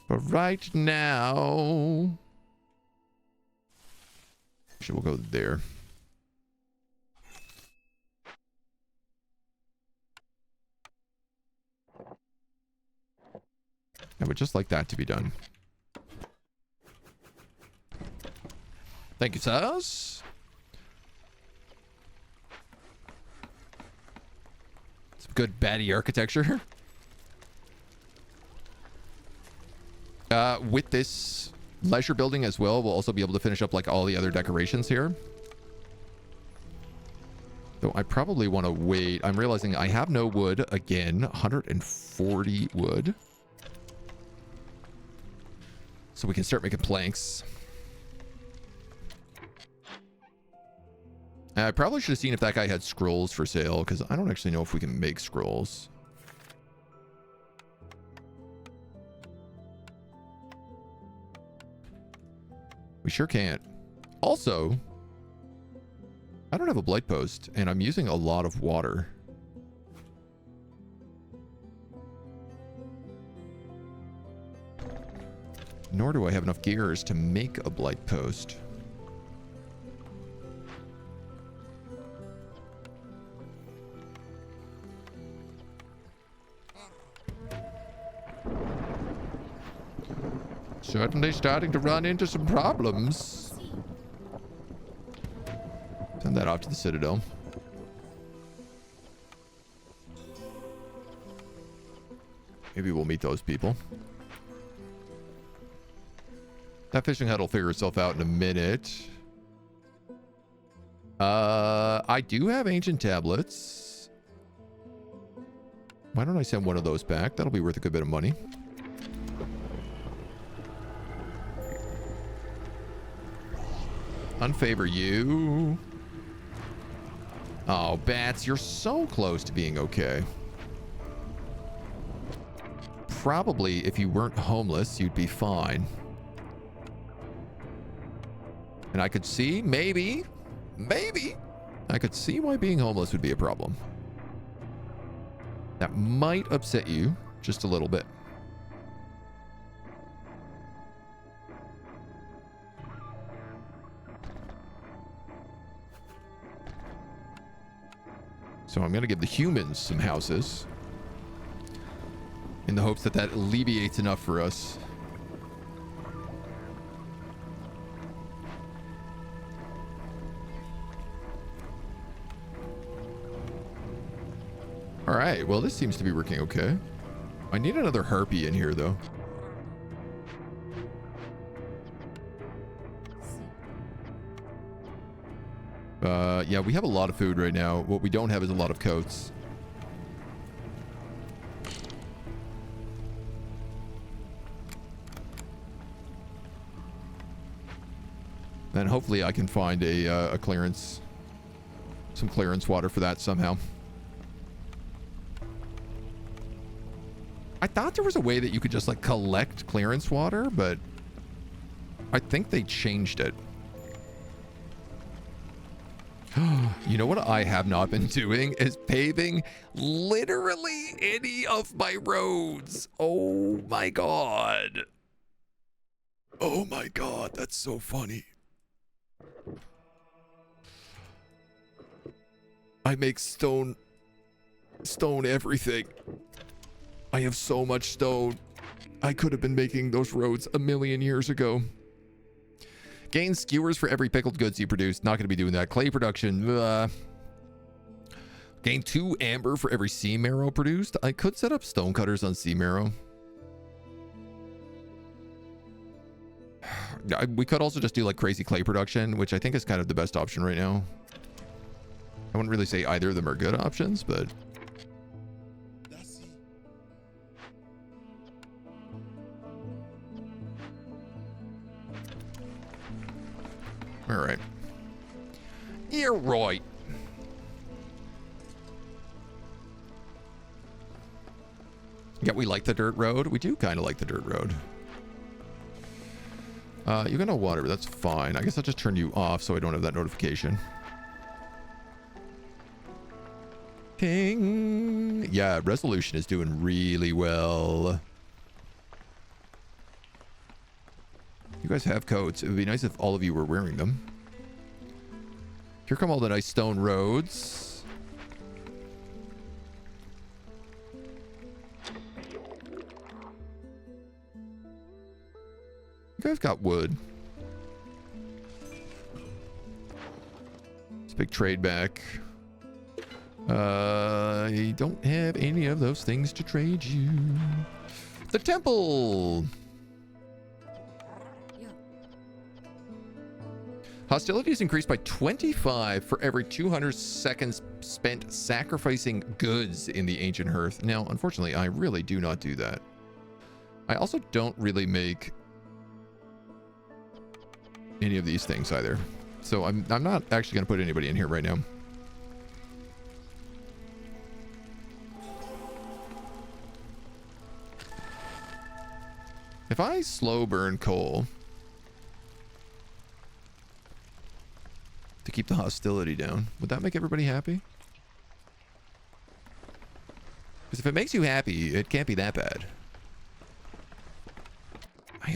But right now... Actually, we'll go there. I would just like that to be done. Thank you, sirs. Some good baddie architecture. With this leisure building as well, we'll also be able to finish up like all the other decorations here. Though I probably want to wait. I'm realizing I have no wood again. 140 wood. So we can start making planks. I probably should have seen if that guy had scrolls for sale, because I don't actually know if we can make scrolls. We sure can't. Also, I don't have a blight post, and I'm using a lot of water. Nor do I have enough gears to make a blight post. Certainly starting to run into some problems. Send that off to the Citadel. Maybe we'll meet those people. That fishing hut will figure itself out in a minute. I do have ancient tablets. Why don't I send one of those back? That'll be worth a good bit of money. Unfavor you. Oh, bats, you're so close to being okay. Probably, if you weren't homeless, you'd be fine. And I could see, maybe, I could see why being homeless would be a problem. That might upset you just a little bit. So I'm going to give the humans some houses in the hopes that that alleviates enough for us. All right, well, this seems to be working okay. I need another harpy in here, though. Yeah, we have a lot of food right now. What we don't have is a lot of coats. And hopefully I can find a clearance, some clearance water for that somehow. I thought there was a way that you could just like collect clearance water, but I think they changed it. You know what I have not been doing is paving literally any of my roads. Oh my god. Oh my god, that's so funny. I make stone everything. I have so much stone. I could have been making those roads a million years ago. Gain skewers for every pickled goods you produce. Not going to be doing that. Clay production. Gain 2 amber for every sea marrow produced. I could set up stone cutters on sea marrow. We could also just do like crazy clay production, which I think is kind of the best option right now. I wouldn't really say either of them are good options, but... all right. You're right. Yeah, we like the dirt road. We do kind of like the dirt road. You're gonna water, but that's fine. I guess I'll just turn you off so I don't have that notification. Ting. Yeah, resolution is doing really well. You guys have coats. It would be nice if all of you were wearing them. Here come all the nice stone roads. You guys got wood. Let's big trade back. I don't have any of those things to trade you. The temple. Hostilities increased by 25 for every 200 seconds spent sacrificing goods in the ancient hearth. Now, unfortunately, I really do not do that. I also don't really make any of these things either. So I'm not actually going to put anybody in here right now. If I slow burn coal to keep the hostility down, would that make everybody happy? Because if it makes you happy, it can't be that bad. I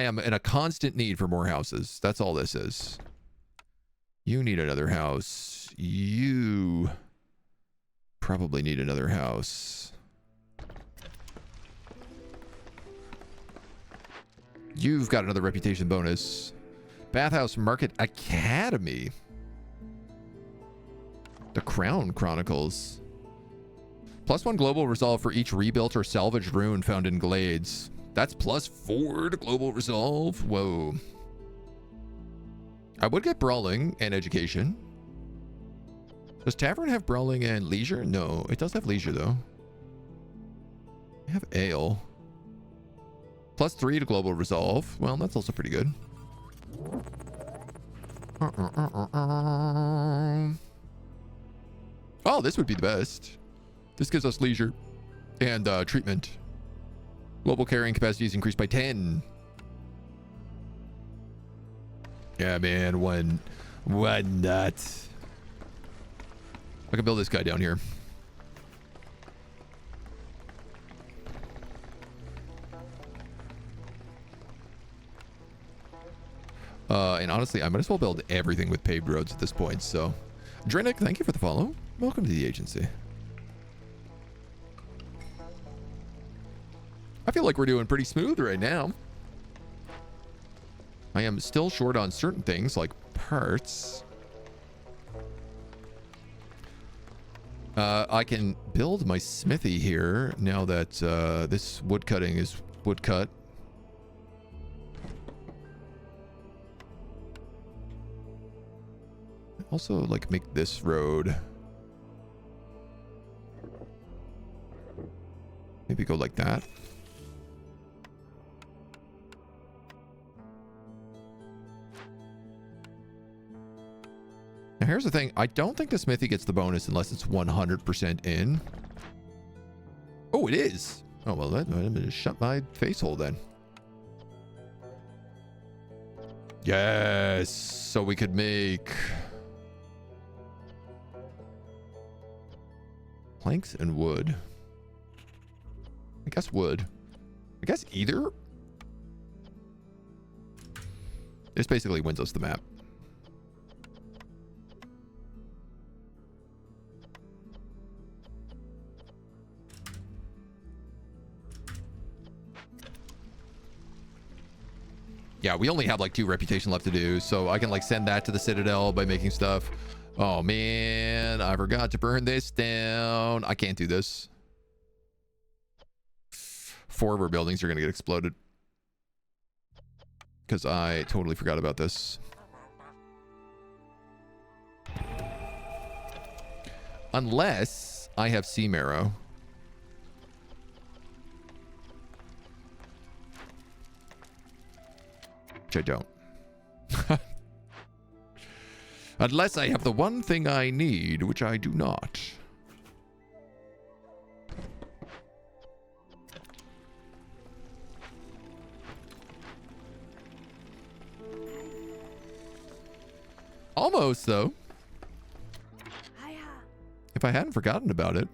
am in a constant need for more houses. That's all this is. You need another house. You probably need another house. You've got another reputation bonus. Bathhouse Market Academy. The Crown Chronicles. +1 global resolve for each rebuilt or salvaged rune found in glades. That's +4 to global resolve. Whoa. I would get brawling and education. Does Tavern have brawling and leisure? No, it does have leisure though. I have ale. +3 to global resolve. Well, that's also pretty good. Oh, this would be the best. This gives us leisure and treatment. Global carrying capacity is increased by 10. Yeah, man, one nut. I can build this guy down here. And honestly, I might as well build everything with paved roads at this point. So, Drenick, thank you for the follow. Welcome to the agency. I feel like we're doing pretty smooth right now. I am still short on certain things like parts. I can build my smithy here now that this wood cutting is wood cut. Also, like, make this road. Maybe go like that. Now, here's the thing. I don't think the smithy gets the bonus unless it's 100% in. Oh, it is. Oh, well, I'm going to shut my face hole then. Yes. So we could make Planks and wood. I guess wood. I guess either. This basically wins us the map. Yeah, we only have like 2 reputation left to do, so I can like send that to the Citadel by making stuff. Oh man, I forgot to burn this down. I can't do this. 4 of our buildings are gonna get exploded because I totally forgot about this. Unless I have sea marrow. Which I don't. Unless I have the one thing I need, which I do not. Almost, though. If I hadn't forgotten about it.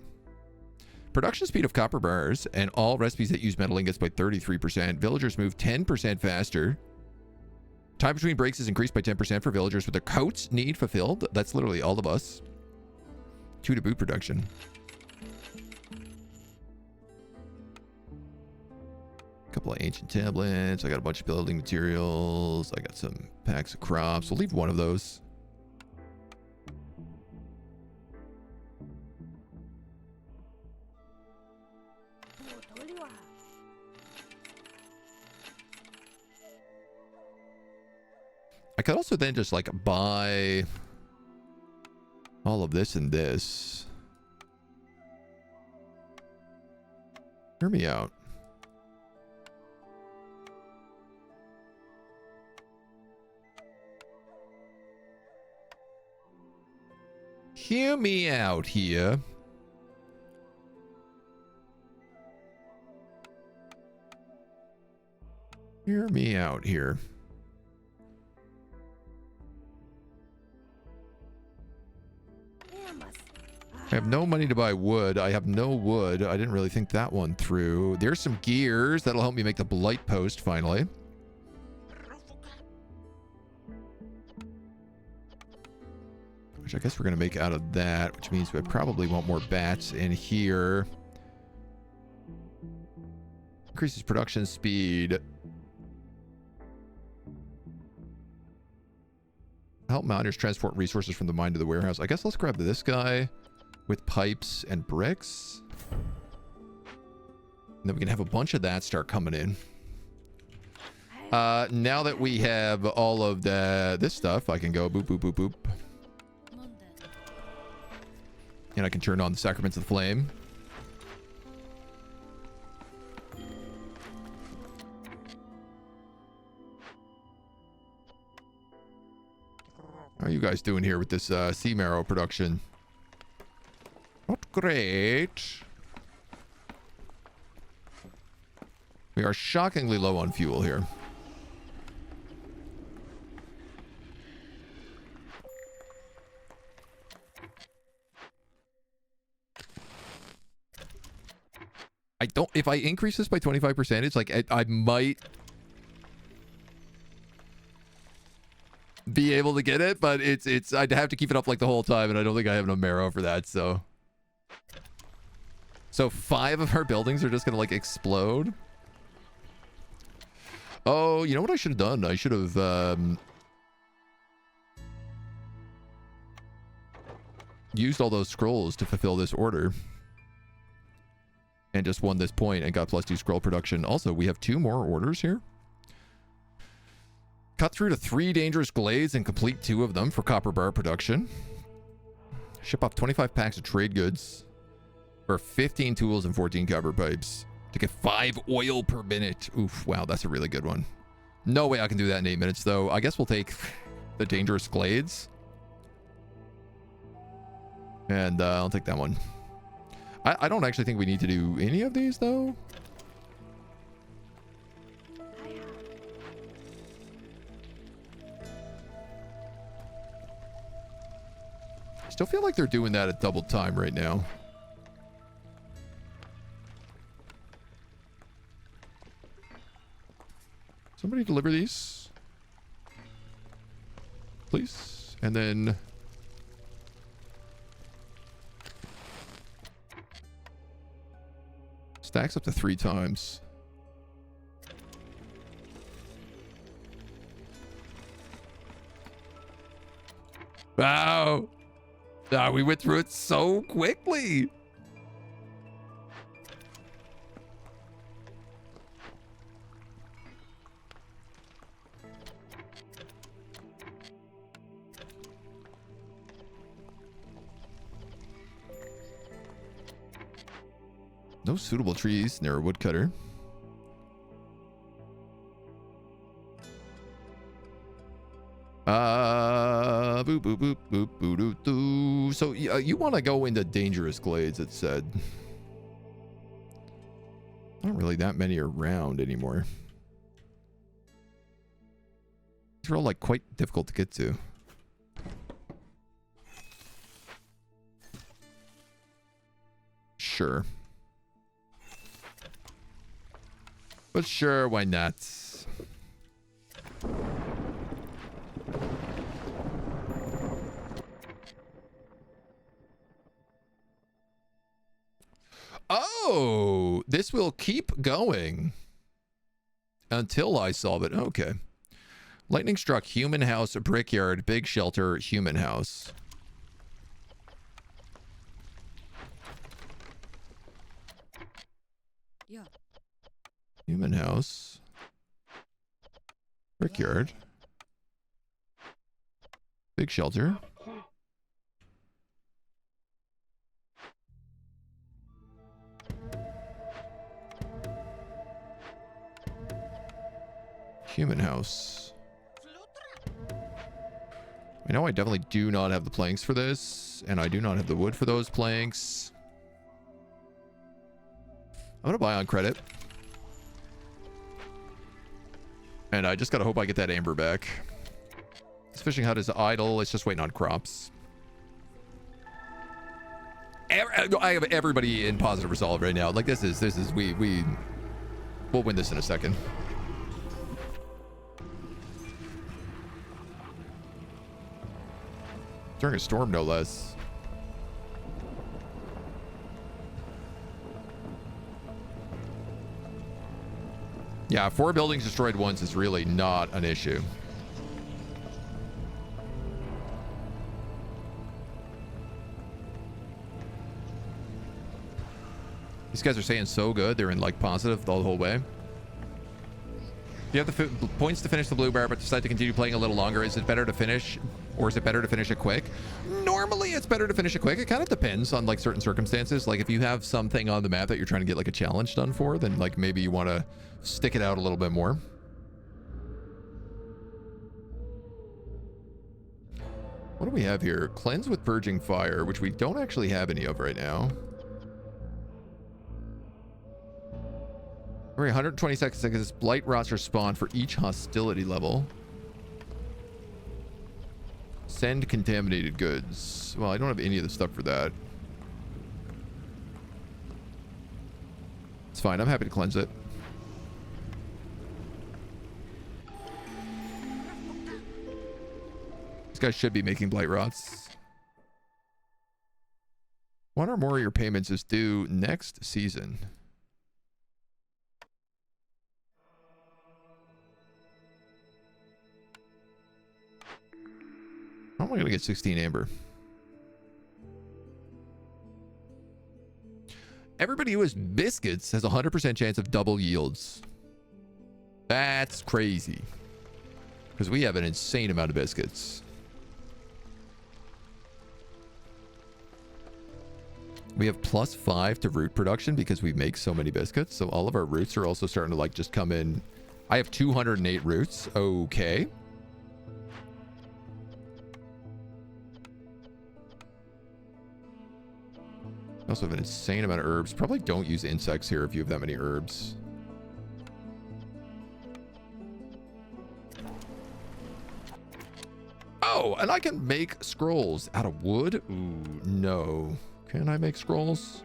Production speed of copper bars and all recipes that use metal ingots by 33%. Villagers move 10% faster. Time between breaks is increased by 10% for villagers with their coats need fulfilled. That's literally all of us. 2 to boot production. A couple of ancient tablets. I got a bunch of building materials. I got some packs of crops. We'll leave one of those. I could also then just like buy all of this and this. Hear me out. Hear me out here. Hear me out here. I have no money to buy wood. I have no wood. I didn't really think that one through. There's some gears. That'll help me make the blight post finally. Which I guess we're going to make out of that, which means we probably want more bats in here. Increases production speed. Help miners transport resources from the mine to the warehouse. I guess let's grab this guy with pipes and bricks. And then we can have a bunch of that start coming in. Now that we have all of this stuff, I can go boop, boop, boop, boop. And I can turn on the Sacraments of the Flame. How are you guys doing here with this sea marrow production? Not great. We are shockingly low on fuel here. I don't, if I increase this by 25%, it's like I might be able to get it, but it's I'd have to keep it up like the whole time, and I don't think I have enough marrow for that, so 5 of our buildings are just gonna like explode. Oh, you know what I should have done? I should have used all those scrolls to fulfill this order and just won this point and got +2 scroll production. Also, we have 2 more orders here. Cut through to 3 dangerous glades and complete 2 of them for copper bar production. Ship off 25 packs of trade goods for 15 tools and 14 copper pipes to get 5 oil per minute. Oof, wow, that's a really good one. No way I can do that in 8 minutes, though. I guess we'll take the dangerous glades. And I'll take that one. I don't actually think we need to do any of these, though. Still feel like they're doing that at double time right now. Somebody deliver these, please. And then stacks up to 3 times. Wow. Ah, we went through it so quickly. No suitable trees near a woodcutter. Boop, boop, boop, boop, boop, doo, doo. So you want to go into dangerous glades, it said. Not really that many around anymore. These are all like quite difficult to get to. Sure. But sure, why not? Oh, this will keep going until I solve it. Okay. Lightning struck human house, brickyard, big shelter, human house. Yeah. Human house. Brickyard. Big shelter. Human house. I know I definitely do not have the planks for this, and I do not have the wood for those planks. I'm gonna buy on credit. And I just gotta hope I get that amber back. This fishing hut is idle. It's just waiting on crops. I have everybody in positive resolve right now. Like this is we'll win this in a second. During a storm, no less. Yeah, 4 buildings destroyed once is really not an issue. These guys are saying so good. They're in like positive the whole way. You have the points to finish the blue bar, but decide to continue playing a little longer. Is it better to finish, or is it better to finish it quick? Normally, it's better to finish it quick. It kind of depends on like certain circumstances. Like if you have something on the map that you're trying to get like a challenge done for, then like maybe you want to stick it out a little bit more. What do we have here? Cleanse with purging fire, which we don't actually have any of right now. Every 120 seconds, blight roster spawn for each hostility level. Send contaminated goods. Well, I don't have any of the stuff for that. It's fine. I'm happy to cleanse it. These guys should be making blight rots. One or more of your payments is due next season. How am I going to get 16 amber? Everybody who has biscuits has a 100% chance of double yields. That's crazy. Because we have an insane amount of biscuits. We have +5 to root production because we make so many biscuits. So all of our roots are also starting to like just come in. I have 208 roots. Okay. I also have an insane amount of herbs. Probably don't use insects here if you have that many herbs. Oh, and I can make scrolls out of wood? Ooh, no. Can I make scrolls?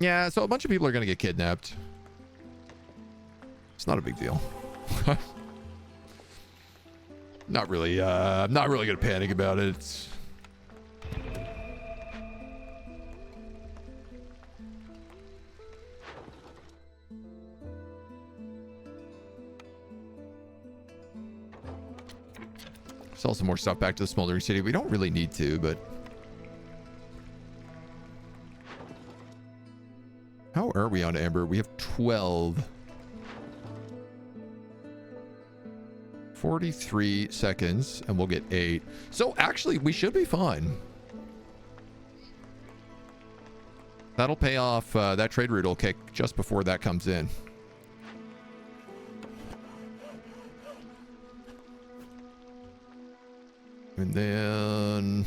Yeah, so a bunch of people are going to get kidnapped. It's not a big deal. Not really, I'm not really going to panic about it. Sell some more stuff back to the Smoldering City. We don't really need to, but... How are we on Amber? We have 12. 43 seconds, and we'll get 8. So actually, we should be fine. That'll pay off. That trade route will kick just before that comes in. And then...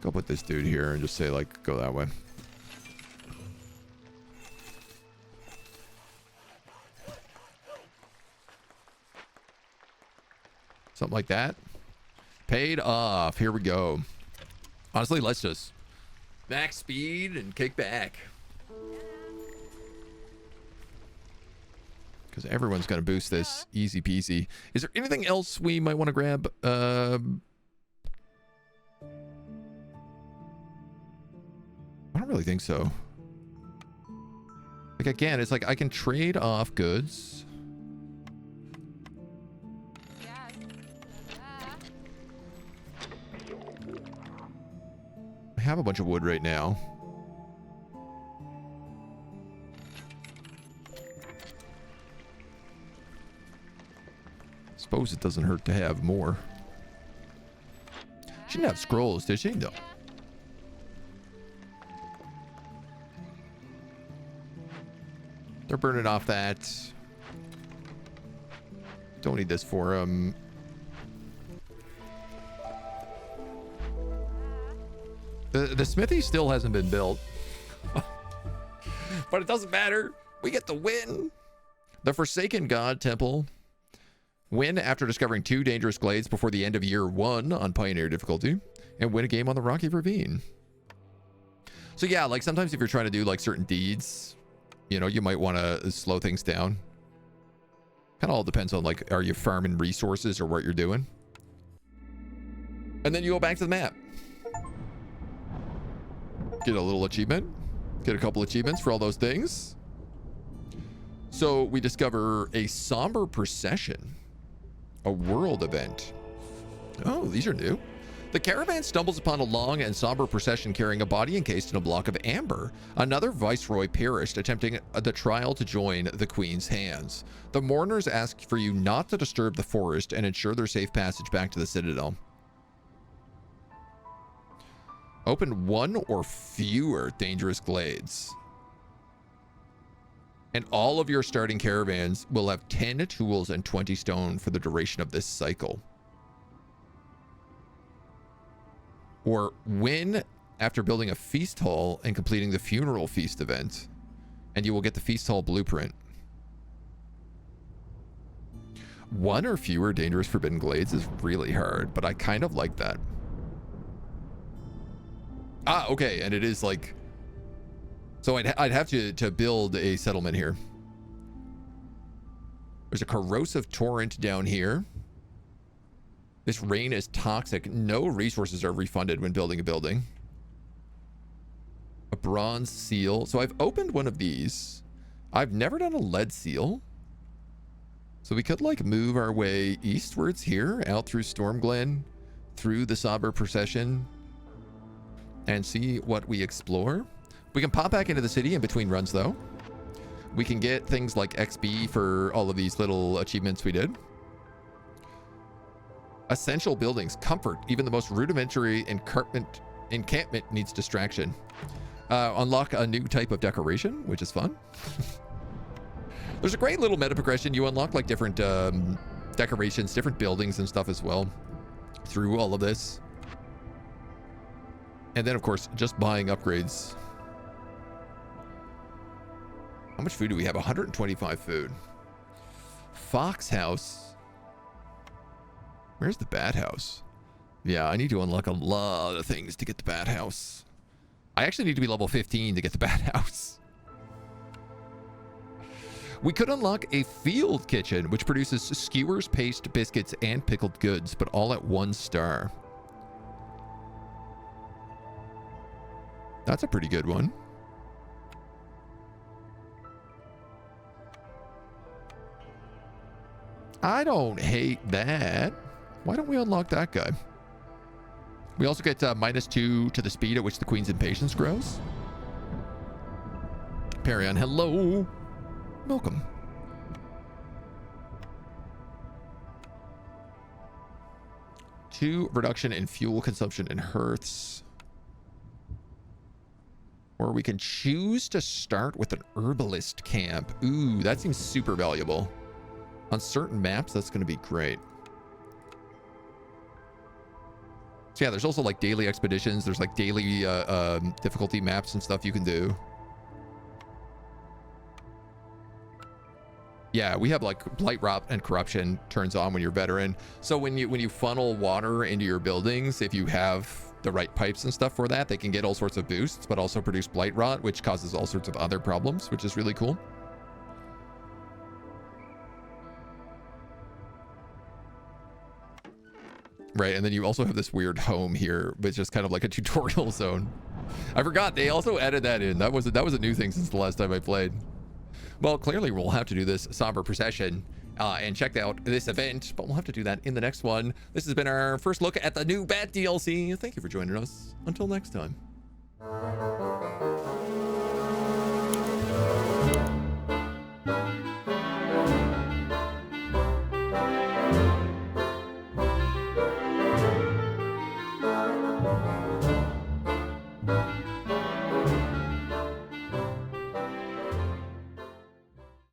go put this dude here and just say, like, go that way. Something like that. Paid off. Here we go. Honestly, let's just max speed and kick back. Because everyone's going to boost this easy peasy. Is there anything else we might want to grab? I don't really think so. Like, again, it's like I can trade off goods. I have a bunch of wood right now. Suppose it doesn't hurt to have more. She didn't have scrolls, did she? No. They're burning off that. Don't need this for them. The smithy still hasn't been built. But it doesn't matter. We get the win. The Forsaken God Temple. Win after discovering 2 dangerous glades before the end of year 1 on Pioneer difficulty. And win a game on the Rocky Ravine. So yeah, like sometimes if you're trying to do like certain deeds, you know, you might want to slow things down. Kind of all depends on like, are you farming resources or what you're doing? And then you go back to the map. Get a little achievement. Get a couple achievements for all those things. So we discover a somber procession. A world event. Oh, these are new. The caravan stumbles upon a long and somber procession carrying a body encased in a block of amber. Another viceroy perished attempting the trial to join the queen's hands. The mourners ask for you not to disturb the forest and ensure their safe passage back to the citadel. Open 1 or fewer dangerous glades. And all of your starting caravans will have 10 tools and 20 stone for the duration of this cycle. Or win after building a feast hall and completing the funeral feast event. And you will get the feast hall blueprint. 1 or fewer dangerous forbidden glades is really hard, but I kind of like that. Ah, okay, and it is like... So I'd have to build a settlement here. There's a corrosive torrent down here. This rain is toxic. No resources are refunded when building a building. A bronze seal. So I've opened one of these. I've never done a lead seal. So we could like move our way eastwards here, out through Stormglen, through the somber procession, and see what we explore. We can pop back into the city in between runs though. We can get things like XP for all of these little achievements we did. Essential buildings, comfort. Even the most rudimentary encampment needs distraction. Unlock a new type of decoration, which is fun. There's a great little meta progression. You unlock like different decorations, different buildings and stuff as well through all of this. And then of course, just buying upgrades. How much food do we have? 125 food. Fox house. Where's the bat house? Yeah, I need to unlock a lot of things to get the bat house. I actually need to be level 15 to get the bathhouse. We could unlock a field kitchen, which produces skewers, paste, biscuits, and pickled goods, but all at 1 star. That's a pretty good one. I don't hate that. Why don't we unlock that guy? We also get -2 to the speed at which the queen's impatience grows. Perion, hello. Welcome. Two reduction in fuel consumption in hearths. Or we can choose to start with an herbalist camp. Ooh, that seems super valuable. On certain maps, that's going to be great. So yeah, there's also like daily expeditions. There's like daily difficulty maps and stuff you can do. Yeah, we have like blight rot and corruption turns on when you're veteran. So when you funnel water into your buildings, if you have the right pipes and stuff for that, they can get all sorts of boosts, but also produce blight rot, which causes all sorts of other problems, which is really cool. Right, and then you also have this weird home here, which is kind of like a tutorial zone. I forgot they also added that in. That was a new thing since the last time I played. Well, clearly we'll have to do this somber procession and check out this event, but we'll have to do that in the next one. This has been our first look at the new Bat DLC. Thank you for joining us. Until next time.